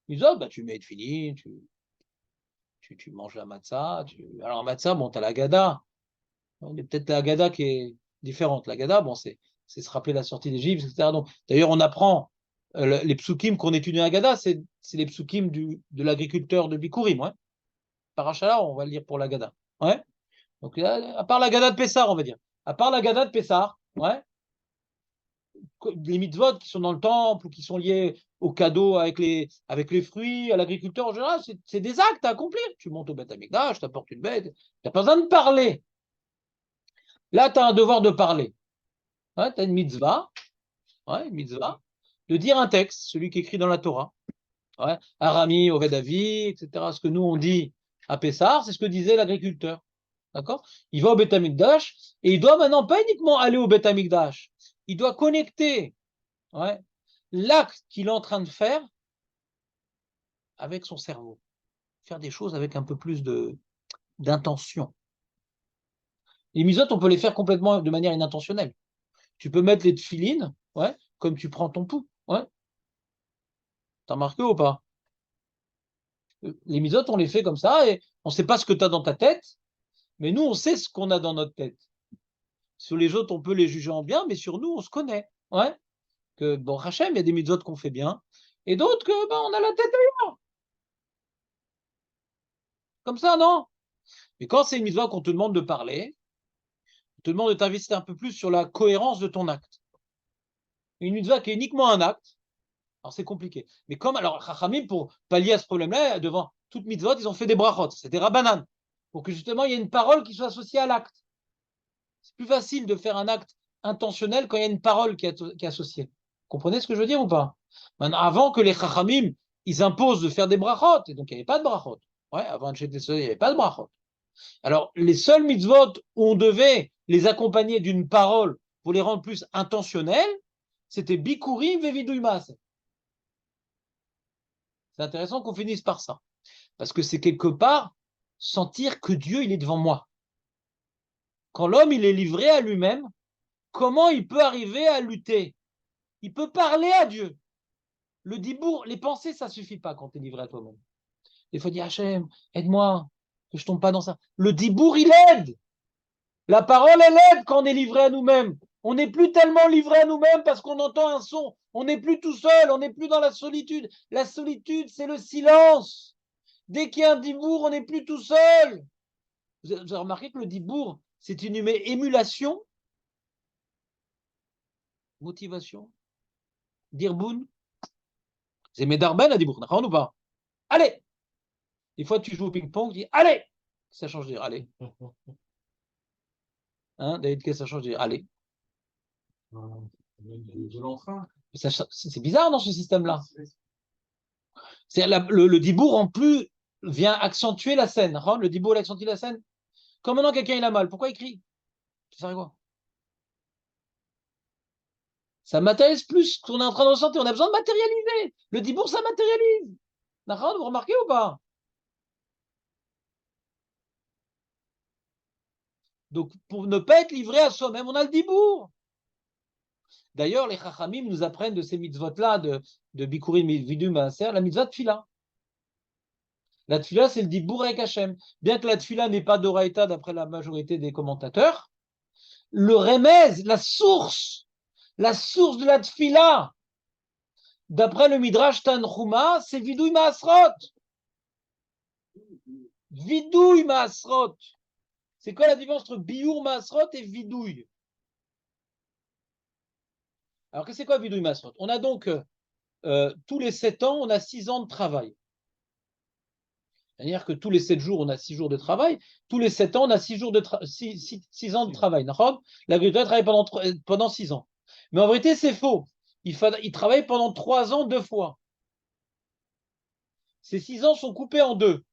Les autres, bah, tu mets de fini, tu manges la matzah. Alors, la matzah, bon, tu as la gada. Il y a peut-être la gada qui est différente. La gada, bon, c'est se rappeler la sortie d'Égypte, etc. Donc, d'ailleurs, on apprend les psukim qu'on étudie à gada, c'est les psukim de l'agriculteur de Bikurim. Ouais. Parachala, on va le lire pour la gada. Ouais. Donc, à part la gada de Pessar, on va dire. À part la gada de Pessar, ouais, les mitzvot qui sont dans le temple ou qui sont liés au cadeau avec les fruits, à l'agriculteur en général, c'est des actes à accomplir. Tu montes au Beth Amikdash, tu apportes une bête, tu n'as pas besoin de parler. Là, tu as un devoir de parler. Ouais, tu as une mitzvah, de dire un texte, celui qui est écrit dans la Torah. Ouais, Arami, Oved Avi, etc. Ce que nous on dit à Pessar, c'est ce que disait l'agriculteur. D'accord? Il va au Beth Amikdash et il doit maintenant pas uniquement aller au Beth Amikdash, il doit connecter, ouais, l'acte qu'il est en train de faire avec son cerveau. Faire des choses avec un peu plus d'intention. Les misotes, on peut les faire complètement de manière inintentionnelle. Tu peux mettre les tefilines, ouais, comme tu prends ton pouls. Ouais. T'as remarqué ou pas? Les misotes, on les fait comme ça et on ne sait pas ce que tu as dans ta tête, mais nous, on sait ce qu'on a dans notre tête. Sur les autres, on peut les juger en bien, mais sur nous, on se connaît. Ouais. Que, bon, Hachem, il y a des mitzvot qu'on fait bien, et d'autres que, ben, on a la tête ailleurs. Comme ça, non? Mais quand c'est une mitzvah qu'on te demande de parler, on te demande de t'investir un peu plus sur la cohérence de ton acte. Une mitzvah qui est uniquement un acte, alors c'est compliqué. Mais comme, alors, Chachamim, pour pallier à ce problème-là, devant toute mitzvot, ils ont fait des brachot, c'est des rabbanan, pour que justement, il y ait une parole qui soit associée à l'acte. C'est plus facile de faire un acte intentionnel quand il y a une parole qui est associée. Vous comprenez ce que je veux dire ou pas? Maintenant, avant que les Chachamim, ils imposent de faire des brachot, et donc il n'y avait pas de brachot. Ouais, avant de jeter il n'y avait pas de brachot. Alors, les seuls mitzvot où on devait les accompagner d'une parole pour les rendre plus intentionnels, c'était Bikurim et Vidui Maaseh. C'est intéressant qu'on finisse par ça. Parce que c'est quelque part sentir que Dieu, il est devant moi. Quand l'homme, il est livré à lui-même, comment il peut arriver à lutter? Il peut parler à Dieu. Le dibour, les pensées, ça suffit pas quand tu es livré à toi-même. Il faut dire Hachem, aide-moi, que je tombe pas dans ça. Le dibour, il aide. La parole, elle aide quand on est livré à nous-mêmes. On n'est plus tellement livré à nous-mêmes parce qu'on entend un son. On n'est plus tout seul, on n'est plus dans la solitude. La solitude, c'est le silence. Dès qu'il y a un dibour, on n'est plus tout seul. Vous avez remarqué que le dibour, c'est une émulation, motivation, dirboun. C'est Medarben à dibour, d'accord ou pas? Allez! Des fois, tu joues au ping-pong, tu dis allez! Ça change de dire allez. Hein, David, qu'est-ce que ça change de dire allez? De l'entrain. C'est bizarre dans ce système-là. Le dibour, en plus, vient accentuer la scène. Le dibour, il accentue la scène. Comme maintenant, quelqu'un, il a mal. Pourquoi il crie? Ça sert à quoi? Ça matérialise plus ce qu'on est en train de ressentir. On a besoin de matérialiser. Le dibour, ça matérialise. D'accord? Vous remarquez ou pas? Donc, pour ne pas être livré à soi-même, on a le dibour. D'ailleurs, les Chachamim nous apprennent de ces mitzvot-là, de Bikurim, Vidum, Maaser, la mitzvah de Tfila. La Tfila, c'est le dibour avec Hachem. Bien que la Tfila n'est pas d'Oraïta d'après la majorité des commentateurs, le remez, la source de la Tfila, d'après le Midrash Tanchuma, c'est Vidouille Maasrot. Vidouille Maasrot. C'est quoi la différence entre Biour Maasrot et Vidouille? Alors, qu'est-ce que c'est quoi Vidouille Maasrot? On a donc, tous les 7 ans, on a 6 ans de travail. C'est-à-dire que tous les 7 jours, on a 6 jours de travail. Tous les 7 ans, on a 6 ans de travail. L'agriculteur travaille pendant 6 ans. Mais en vérité, c'est faux. Il travaille pendant 3 ans 2 fois. Ces 6 ans sont coupés en 2.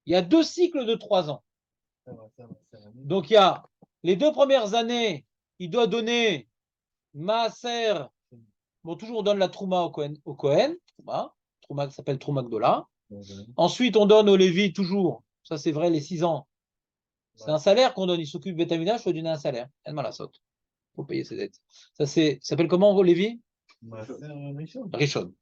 Il y a 2 cycles de 3 ans. Donc, il y a les 2 premières années, il doit donner Maaser. Bon, toujours on donne la Trouma au Kohen. Trouma qui s'appelle Trouma Gdola. Ensuite, on donne au Lévi toujours. Ça, c'est vrai, les 6 ans. C'est un salaire qu'on donne. Il s'occupe de Betamina, je dois donner un salaire. Elle m'a la saute. Il faut payer ses dettes. Ça s'appelle comment, au Lévi? Rishon.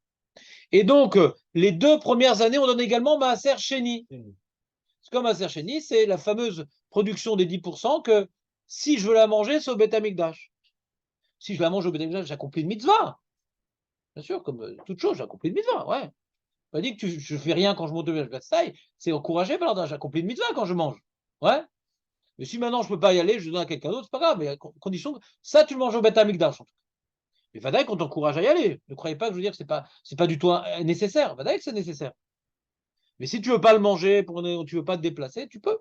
Et donc, les 2 premières années, on donne également Maaser Sheni. C'est comme Maaser Sheni, c'est la fameuse production des 10% que si je veux la manger, c'est au Beth Amikdash. Si je la mange au Beth Amikdash, j'accomplis une mitzvah. Bien sûr, comme toute chose, j'accomplis une mitzvah, ouais. On m'a dit que je fais rien quand je monte au Beth, c'est encouragé, pardon, j'accomplis une mitzvah quand je mange. Ouais. Mais si maintenant je peux pas y aller, je donne à quelqu'un d'autre, c'est pas grave, mais à condition que ça, tu le manges au Beth Amikdash, en tout cas. Mais Vadaï, qu'on t'encourage à y aller. Ne croyez pas que je veux dire que c'est pas du tout nécessaire. Vadaï, c'est nécessaire. Mais si tu veux pas le manger, tu veux pas te déplacer, tu peux.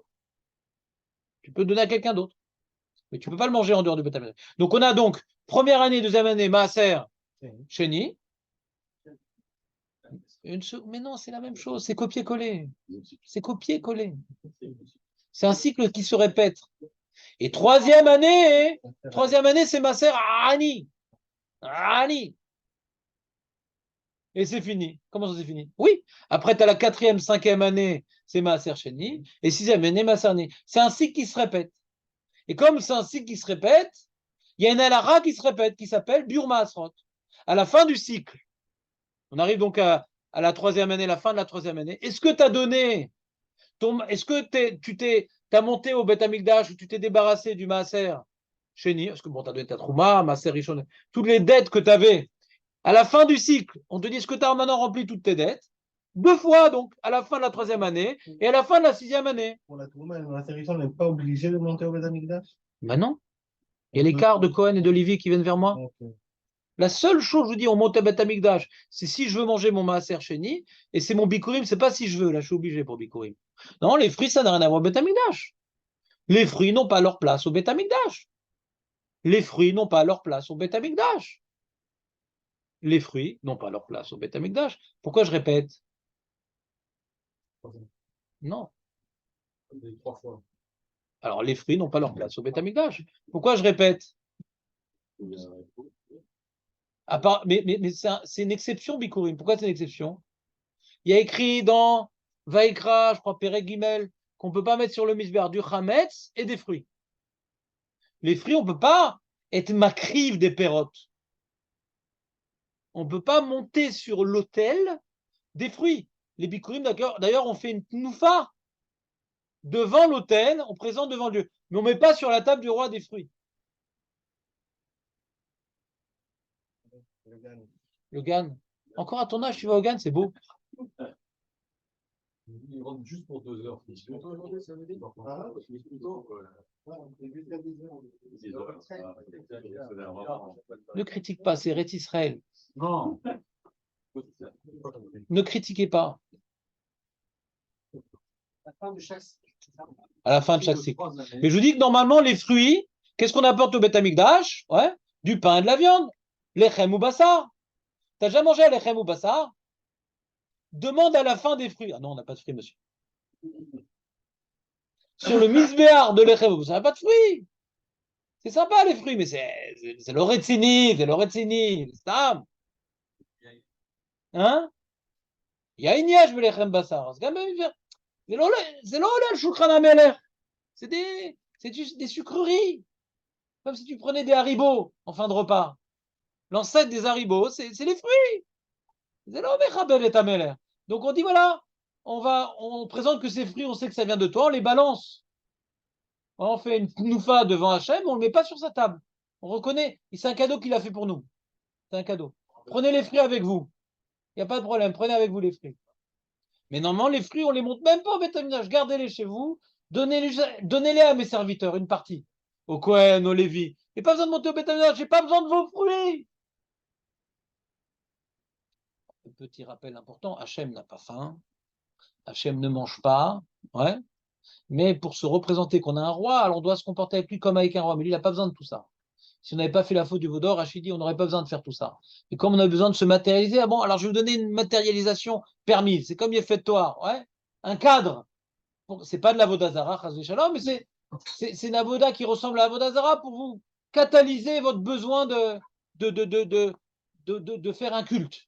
Tu peux le donner à quelqu'un d'autre. Mais tu peux pas le manger en dehors du Beth Amikdash. Donc on a donc première année, deuxième année, Maaser, Sheni. Mais non, c'est la même chose, c'est copier-coller. C'est copier-coller. C'est un cycle qui se répète. Et troisième année, c'est Maaser Ani. Ani. Et c'est fini. Comment ça c'est fini? Oui. Après, tu as la 4e, 5e année, c'est Maaser Sheni. Et 6e année, Maaser Ani. C'est un cycle qui se répète. Et comme c'est un cycle qui se répète, il y a une alara qui se répète, qui s'appelle Biur Maasrot. À la fin du cycle, on arrive donc à la 3e année, la fin de la 3e année. Est-ce que tu as donné, est-ce que tu as monté au Beth Amikdash ou tu t'es débarrassé du Maaser Sheni? Parce que bon, tu as donné ta Trouma, Maaser Rishon, toutes les dettes que tu avais. À la fin du cycle, on te dit, est-ce que tu as maintenant rempli toutes tes dettes? 2 fois, donc, à la fin de la 3e année et à la fin de la 6e année. Pour la Trouma et la Sérisson, on n'est pas obligé de monter au Beth Amikdash? Ben non. Il y a l'écart de Cohen et d'Olivier qui viennent vers moi. Okay. La seule chose, je vous dis, on monte à Beth Amikdash, c'est si je veux manger mon Maaser Sheni, et c'est mon Bikurim, c'est pas si je veux, là, je suis obligé pour Bikurim. Non, les fruits, ça n'a rien à voir au Beth Amikdash. Les fruits n'ont pas leur place au Beth Amikdash. Les fruits n'ont pas leur place au Beth Amikdash. Les fruits n'ont pas leur place au Beth Amikdash. Pourquoi je répète? Non. 3 fois. Alors, les fruits n'ont pas leur place au Beth Amikdash. Pourquoi je répète? Mais c'est une exception, Bikurim. Pourquoi c'est une exception? Il y a écrit dans Vaikra, je crois, Perek Gimel, qu'on ne peut pas mettre sur le misber du chametz et des fruits. Les fruits, on ne peut pas être makriv des pérotes. On ne peut pas monter sur l'autel des fruits. Les bikurim, d'ailleurs, on fait une tnoufa devant l'autel, on présente devant Dieu. Mais on ne met pas sur la table du roi des fruits. Le gagne. Le GAN. Encore à ton âge, tu vas au GAN, c'est beau. Ils rentrent juste pour 2 heures. Ça veut dire Ne critique pas, c'est Rét Israël. non. Ne critiquez pas. La fin de chaque cycle, c'est ça. À la fin de chaque cycle. Mais je vous dis que normalement, les fruits, qu'est-ce qu'on apporte au Beth Amikdash? Ouais, du pain et de la viande. Lechem ou bassar. T'as déjà mangé à lechem ou bassar? Demande à la fin des fruits. Ah non, on n'a pas de fruits, monsieur. Sur le misbéar de lechem ou bassar, on n'a pas de fruits. C'est sympa, les fruits, mais c'est le retsini, c'est le retsini. C'est Stam. Hein? Il y a une yesh lechem bassar. C'est quand même c'est le shulchan amelech. C'est juste des sucreries. Comme si tu prenais des haribots en fin de repas. L'ancêtre des haribots, c'est les fruits. C'est l'omechabel et amelech. Donc on dit voilà, on présente que ces fruits, on sait que ça vient de toi, on les balance. On fait une noufa devant Hachem, on ne le met pas sur sa table. On reconnaît, c'est un cadeau qu'il a fait pour nous. C'est un cadeau. Prenez les fruits avec vous. Il n'y a pas de problème, prenez avec vous les fruits. Mais normalement, les fruits, on ne les monte même pas au Beth Amikdash. Gardez-les chez vous, donnez-les à mes serviteurs, une partie. Au Kohen, au Lévi. Il n'y a pas besoin de monter au Beth Amikdash, j'ai pas besoin de vos fruits. Un petit rappel important, Hachem n'a pas faim. Hachem ne mange pas. Ouais. Mais pour se représenter qu'on a un roi, alors on doit se comporter avec lui comme avec un roi. Mais lui, il n'a pas besoin de tout ça. Si on n'avait pas fait la faute du veau d'or, Rachid dit, on n'aurait pas besoin de faire tout ça. Et comme on a besoin de se matérialiser, ah bon, alors je vais vous donner une matérialisation permise. C'est comme il est fait de toi, ouais. Un cadre. C'est pas de la Vodazara, mais c'est une avoda qui ressemble à la Vodazara pour vous catalyser votre besoin de faire un culte.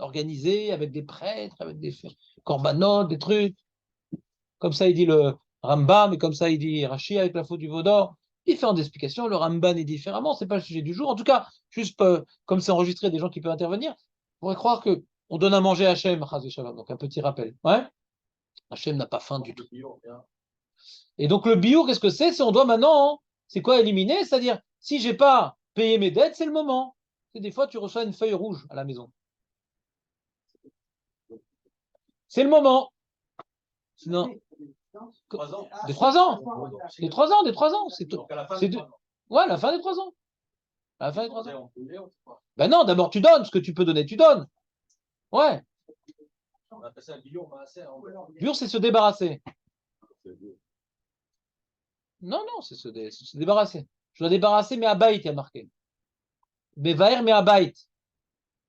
Organisé avec des prêtres, avec des corbanotes, des trucs. Comme ça, il dit le Rambam, et comme ça, il dit Rashi avec la faute du veau d'or. Différentes explications. Le Ramban est différemment, c'est pas le sujet du jour. En tout cas, juste comme c'est enregistré, des gens qui peuvent intervenir, on pourrait croire que on donne à manger à Hachem, donc un petit rappel. Ouais. Hachem n'a pas faim du tout. Et donc le bio, qu'est-ce que c'est? C'est on doit maintenant, c'est quoi éliminer? C'est-à-dire, si j'ai pas payé mes dettes, c'est le moment. Et des fois, tu reçois une feuille rouge à la maison. C'est le moment. Sinon, des 3 ans. Des 3 ans, des 3 ans. C'est tout. Ouais, la fin des 3 ans. À la fin des 3 ans. Ben non, d'abord tu donnes ce que tu peux donner, tu donnes. Ouais. On appelle ça biur, Biur, c'est se débarrasser. Non, non, c'est se débarrasser. Je dois débarrasser mes abayt, il y a marqué. Mes vaer, mes abayt.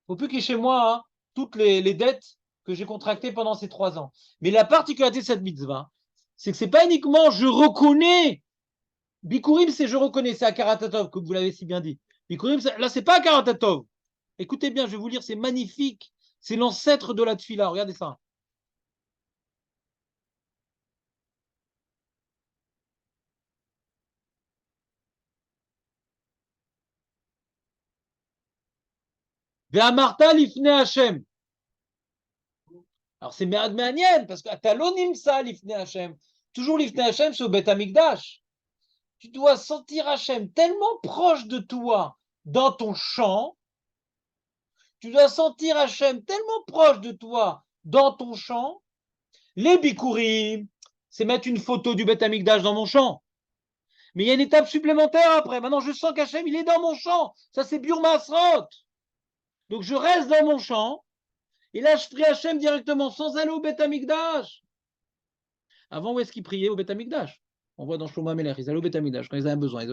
Faut plus qu'il y ait chez moi hein, toutes les dettes que j'ai contractées pendant ces 3 ans. Mais la particularité de cette mitzvah, c'est que c'est pas uniquement je reconnais. Bikurim, c'est je reconnais, c'est à Karatatov, comme vous l'avez si bien dit. Bikurim, là, c'est pas à Karatatov. Écoutez bien, je vais vous lire, c'est magnifique. C'est l'ancêtre de la tfila. Regardez ça. Ve'amarta lifne Hashem. Alors c'est Me'adme'anien, parce que Talonim ça, l'ifne Hashem. Toujours l'ifne Hashem, c'est au Beth Amikdash. Tu dois sentir Hashem tellement proche de toi dans ton champ. Tu dois sentir Hashem tellement proche de toi dans ton champ. Les bikurim, c'est mettre une photo du Beth Amikdash dans mon champ. Mais il y a une étape supplémentaire après. Maintenant, je sens qu'Hachem, il est dans mon champ. Ça, c'est Biur Masrot. Donc, je reste dans mon champ. Et là, je prie Hachem directement, sans aller au Beth Amikdash. Avant, où est-ce qu'ils priaient au Beth Amikdash? On voit dans Shlomo Amelech, ils allaient au Beth Amikdash quand ils avaient besoin.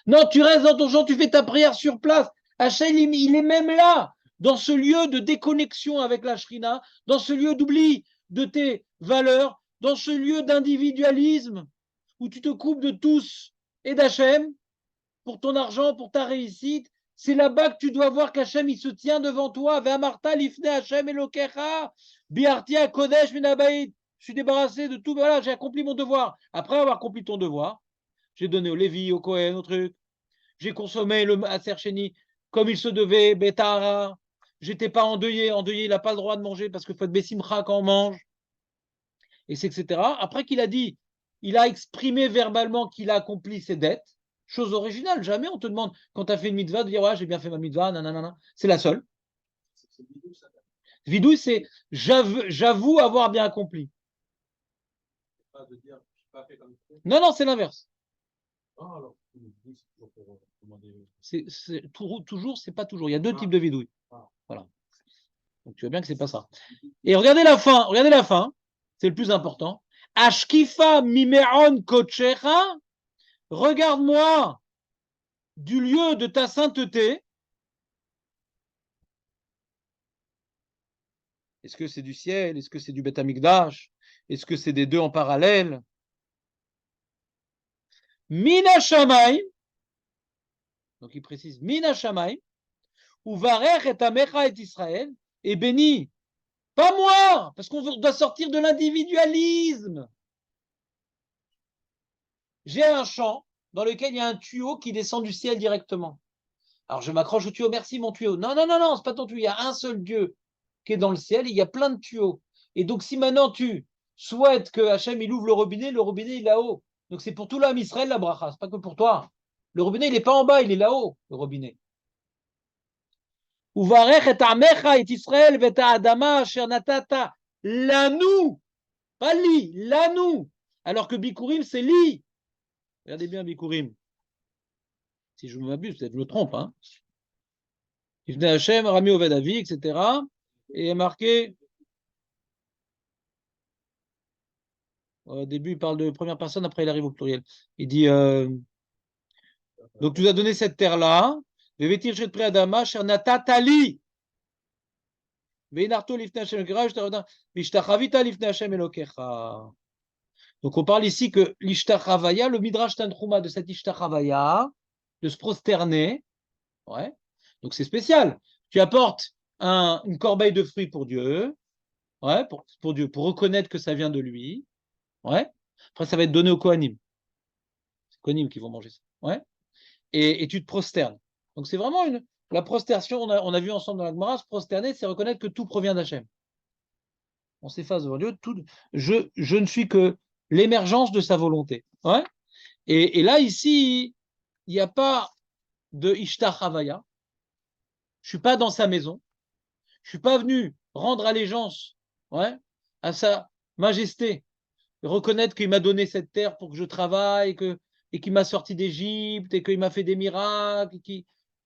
Non, tu restes dans ton champ, tu fais ta prière sur place. Hachem, il est même là, dans ce lieu de déconnexion avec la Shrina, dans ce lieu d'oubli de tes valeurs, dans ce lieu d'individualisme où tu te coupes de tous et d'Hachem pour ton argent, pour ta réussite. C'est là-bas que tu dois voir qu'Hachem, il se tient devant toi. Ve'amarta lifne Hachem Elokecha, biartia kodesh minabayit. Je suis débarrassé de tout. Voilà, j'ai accompli mon devoir. Après avoir accompli ton devoir, j'ai donné au Lévi, au Kohen, au truc. J'ai consommé le Aser Sheni comme il se devait, Betara. j'étais pas endeuillé. Endeuillé, il n'a pas le droit de manger parce qu'il faut être bessimcha quand on mange. Et c'est etc. Après qu'il a dit, il a exprimé verbalement qu'il a accompli ses dettes. Chose originale, jamais on te demande, quand tu as fait une mitzvah, de dire ouais, j'ai bien fait ma mitzvah, nanana. C'est la seule. C'est bidou, ça. Vidouille, c'est j'avoue avoir bien accompli. Pas de dire, je n'ai pas fait comme ça. Non, non, c'est l'inverse. Ah, alors, c'est toujours pour demander. Toujours, c'est pas toujours. Il y a deux types de vidouille. Ah. Voilà. Donc tu vois bien que c'est pas ça. Et regardez la fin, c'est le plus important. Ashkifa mimeon kochecha, regarde-moi du lieu de ta sainteté. Est-ce que c'est du ciel? Est-ce que c'est du Beth Amikdash? Est-ce que c'est des deux en parallèle? Mina Shamaim, donc il précise Mina Shamaim, ou Varech et Amecha et Israël, et béni, pas moi, parce qu'on doit sortir de l'individualisme. J'ai un champ dans lequel il y a un tuyau qui descend du ciel directement. Alors je m'accroche au tuyau, merci mon tuyau. Non, non, non, non, c'est pas ton tuyau, il y a un seul Dieu qui est dans le ciel, et il y a plein de tuyaux. Et donc si maintenant tu souhaites que Hachem il ouvre le robinet il est là-haut. Donc c'est pour tout l'âme Israël la bracha, c'est pas que pour toi. Le robinet il n'est pas en bas, il est là-haut, le robinet. Uvarech et amecha et Israël vet adama asher natata lanu, pas li, lanu. Alors que Bikurim c'est li. Regardez bien Bikurim. Si je m'abuse, peut-être je me trompe. Hein. Ifne Hachem, Rami Oved Avi, etc. Et il est marqué. Au début, il parle de première personne, après il arrive au pluriel. Il dit donc tu nous as donné cette terre-là. Vevetir shet pre adama asher natatali. Donc on parle ici que l'ishtachavaya, le midrash tantruma de cette ishtachavaya, de se prosterner, ouais. Donc c'est spécial. Tu apportes une corbeille de fruits pour Dieu, ouais, pour Dieu, pour reconnaître que ça vient de lui, ouais. Après ça va être donné aux Kohanim. C'est les Kohanim qui vont manger ça, ouais. Et tu te prosternes. Donc c'est vraiment la prosternation, on a vu ensemble dans la Gemara, se prosterner, c'est reconnaître que tout provient d'Hachem. On s'efface devant Dieu, je ne suis que l'émergence de sa volonté. Ouais. Et là, ici, il n'y a pas de Ishtar Havaya. Je ne suis pas dans sa maison. Je ne suis pas venu rendre allégeance, ouais, à sa majesté, reconnaître qu'il m'a donné cette terre pour que je travaille, et qu'il m'a sorti d'Égypte, et qu'il m'a fait des miracles,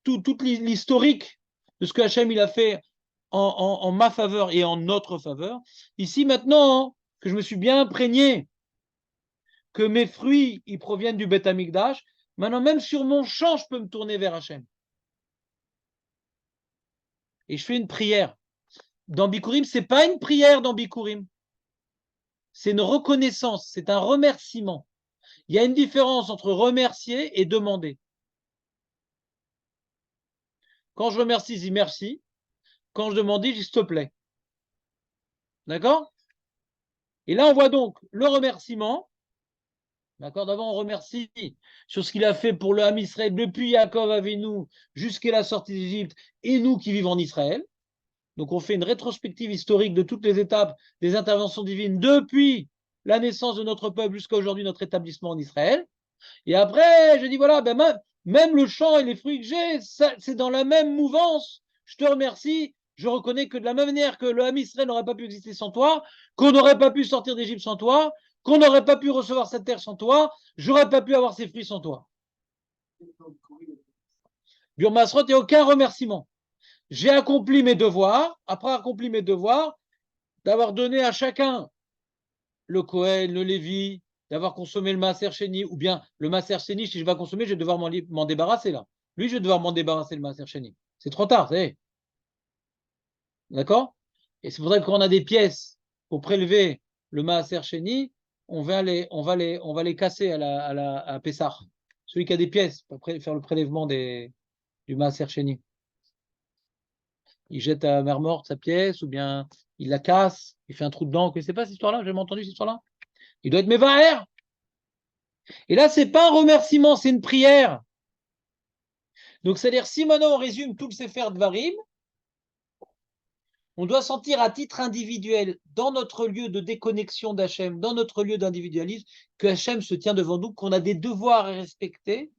toute l'historique de ce que Hachem il a fait en ma faveur et en notre faveur. Ici, maintenant, que je me suis bien imprégné que mes fruits, ils proviennent du Beth Amikdash, maintenant, même sur mon champ, je peux me tourner vers Hachem. Et je fais une prière. Dans Bikurim, ce n'est pas une prière dans Bikurim. C'est une reconnaissance, c'est un remerciement. Il y a une différence entre remercier et demander. Quand je remercie, je dis merci. Quand je demande, je dis s'il te plaît. D'accord? Et là, on voit donc le remerciement. D'accord? D'abord, on remercie sur ce qu'il a fait pour le Ham Israël depuis Yaakov Avinu jusqu'à la sortie d'Égypte et nous qui vivons en Israël. Donc, on fait une rétrospective historique de toutes les étapes des interventions divines depuis la naissance de notre peuple jusqu'à aujourd'hui, notre établissement en Israël. Et après, je dis voilà, ben même le champ et les fruits que j'ai, c'est dans la même mouvance. Je te remercie. Je reconnais que de la même manière que le Ham Israël n'aurait pas pu exister sans toi, qu'on n'aurait pas pu sortir d'Égypte sans toi, qu'on n'aurait pas pu recevoir cette terre sans toi, j'aurais pas pu avoir ces fruits sans toi. Burmasrot, il n'y a aucun remerciement. J'ai accompli mes devoirs, après accompli mes devoirs, d'avoir donné à chacun le Kohen, le Lévi, d'avoir consommé le Maaser Sheni, ou bien le Maaser Sheni, si je vais consommer, je vais devoir m'en débarrasser là. Lui, je vais devoir m'en débarrasser le Maaser Sheni. C'est trop tard, vous savez. D'accord? Et c'est pour ça que quand on a des pièces pour prélever le Maaser Sheni, on va les casser à Pessah. Celui qui a des pièces pour faire le prélèvement du Maaser Sheni. Il jette à mer morte sa pièce, ou bien il la casse, il fait un trou dedans. Vous ne connaissez pas cette histoire-là? J'ai jamais entendu cette histoire-là? Il doit être mévaher. Et là, c'est pas un remerciement, c'est une prière. Donc, c'est-à-dire, si maintenant on résume tout le Sefer Dvarim, On doit sentir à titre individuel, dans notre lieu de déconnexion d'Hachem, dans notre lieu d'individualisme, que Hachem se tient devant nous, qu'on a des devoirs à respecter,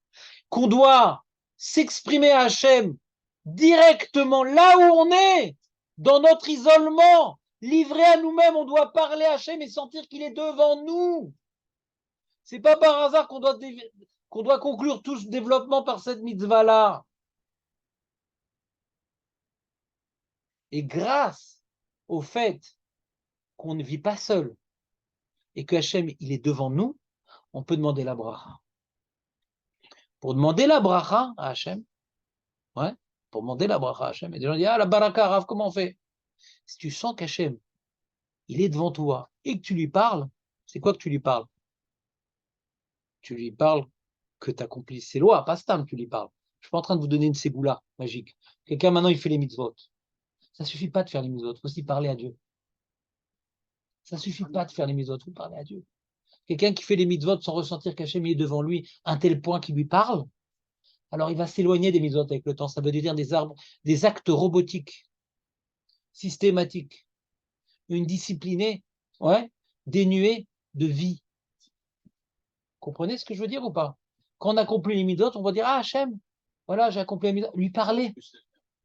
qu'on doit s'exprimer à Hachem directement là où on est, dans notre isolement, livré à nous-mêmes, on doit parler à Hachem et sentir qu'il est devant nous. C'est pas par hasard qu'on doit conclure tout ce développement par cette mitzvah-là. Et grâce au fait qu'on ne vit pas seul et que Hachem, il est devant nous, on peut demander la bracha. Pour demander la bracha à Hachem, ouais, pour demander la bracha à Hachem, et des gens disent, ah, la baraka, Rav, comment on fait? Si tu sens qu'Hachem, il est devant toi et que tu lui parles, c'est quoi que tu lui parles? Tu lui parles que tu accomplis ses lois, pas stam, tu lui parles. Je ne suis pas en train de vous donner une ségoula magique. Quelqu'un maintenant, il fait les mitzvot. Ça ne suffit pas de faire les mitzvot, il faut aussi parler à Dieu. Ça ne suffit pas de faire les mitzvot, il faut parler à Dieu. Quelqu'un qui fait les mitzvot sans ressentir qu'Hachem est devant lui à un tel point qu'il lui parle, alors il va s'éloigner des mitzvot avec le temps. Ça veut dire des actes robotiques, systématiques, une disciplinée, ouais, dénuée de vie. Vous comprenez ce que je veux dire ou pas? Quand on accomplit les mitzvot, on va dire, ah Hachem, voilà, j'ai accompli les mitzvot. Lui parler.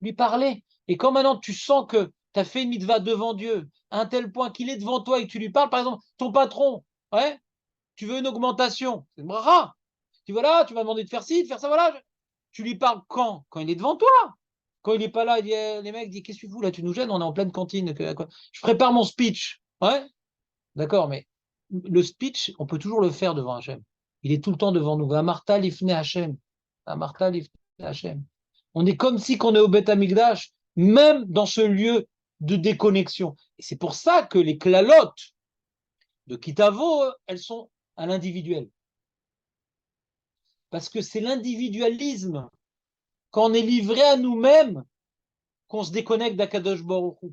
Lui parler. Et quand maintenant tu sens que tu as fait une mitzvah devant Dieu, à un tel point qu'il est devant toi et que tu lui parles, par exemple, ton patron, ouais, tu veux une augmentation, c'est une bracha. Tu vois là, tu m'as demandé de faire ci, de faire ça, voilà. Tu lui parles quand? Quand il est devant toi. Quand il n'est pas là, il dit, les mecs disent, qu'est-ce que tu fous là, tu nous gênes, on est en pleine cantine. Je prépare mon speech. Ouais, d'accord, mais le speech, on peut toujours le faire devant Hachem. Il est tout le temps devant nous. Martha l'ifne Hachem. Martha l'ifne Hachem. On est comme si on est au Beth Amikdash, même dans ce lieu de déconnexion. Et c'est pour ça que les klalotes de Kitavo, elles sont à l'individuel. Parce que c'est l'individualisme, quand on est livré à nous-mêmes, qu'on se déconnecte d'Akadosh Baruch Hu.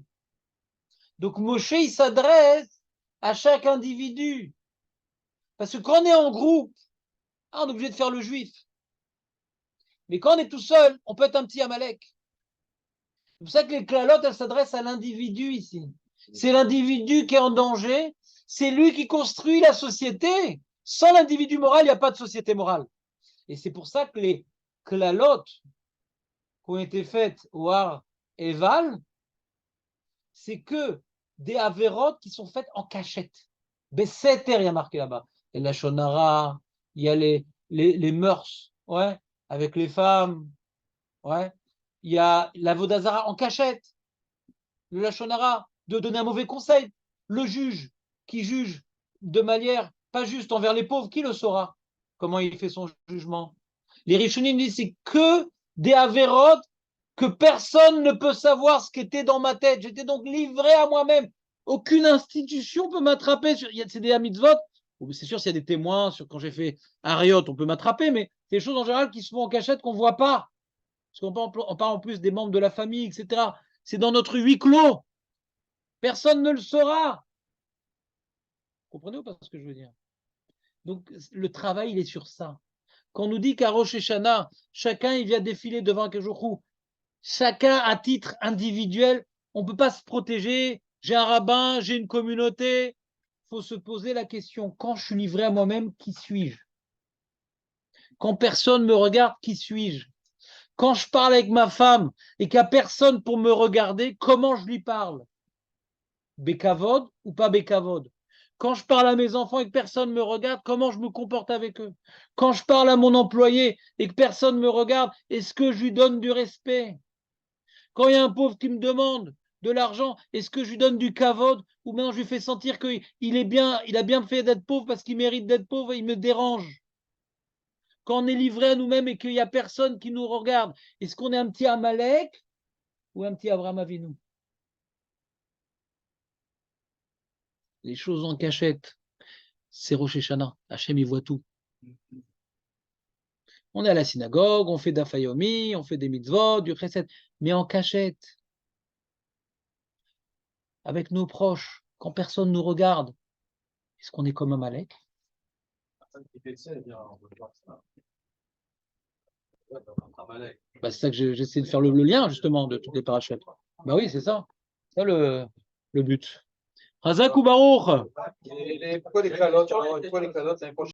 Donc Moshe, il s'adresse à chaque individu. Parce que quand on est en groupe, on est obligé de faire le juif. Mais quand on est tout seul, on peut être un petit Amalek. C'est pour ça que les klalotes, elles s'adressent à l'individu ici. C'est l'individu qui est en danger, c'est lui qui construit la société. Sans l'individu moral, il n'y a pas de société morale. Et c'est pour ça que les klalotes qui ont été faites au Har Eval, c'est que des avérotes qui sont faites en cachette. Besséter, il y a marqué là-bas. Et la shonara, il y a les mœurs, ouais, avec les femmes, ouais. Il y a la vodazara en cachette, le lachonara, de donner un mauvais conseil. Le juge qui juge de manière pas juste envers les pauvres, qui le saura? Comment il fait son jugement? Les Rishonim disent c'est que des avérotes que personne ne peut savoir ce qui était dans ma tête. J'étais donc livré à moi-même. Aucune institution peut m'attraper. C'est des mitzvot. C'est sûr, s'il y a des témoins, quand j'ai fait Ariot, on peut m'attraper, mais c'est des choses en général qui se font en cachette qu'on ne voit pas. Parce qu'on parle en plus des membres de la famille, etc. C'est dans notre huis clos. Personne ne le saura. Vous comprenez ou pas ce que je veux dire? Donc, le travail, il est sur ça. Quand on nous dit qu'à Rosh Hashanah, chacun il vient défiler devant un Kajouchou, chacun à titre individuel, on ne peut pas se protéger. J'ai un rabbin, j'ai une communauté. Il faut se poser la question, quand je suis livré à moi-même, qui suis-je? Quand personne me regarde, qui suis-je? Quand je parle avec ma femme et qu'il n'y a personne pour me regarder, comment je lui parle? Békavod ou pas Békavod? Quand je parle à mes enfants et que personne ne me regarde, comment je me comporte avec eux? Quand je parle à mon employé et que personne ne me regarde, est-ce que je lui donne du respect? Quand il y a un pauvre qui me demande de l'argent, est-ce que je lui donne du kavod ou maintenant je lui fais sentir qu'il est bien, il a bien fait d'être pauvre parce qu'il mérite d'être pauvre et il me dérange? Quand on est livré à nous-mêmes et qu'il n'y a personne qui nous regarde, est-ce qu'on est un petit Amalek ou un petit Abraham Avinu? Les choses en cachette, c'est Rosh Hashanah. Hachem, il voit tout. On est à la synagogue, on fait d'Afayomi, on fait des mitzvot, du chesed, mais en cachette. Avec nos proches, quand personne nous regarde, est-ce qu'on est comme un Amalek? Bah, c'est ça que j'essaie de faire le lien, justement, de toutes les parachutes. Bah oui, c'est ça. C'est ça le but. Hazak ou Baruch? Pourquoi les calottes? Pourquoi les calottes l'année prochaine?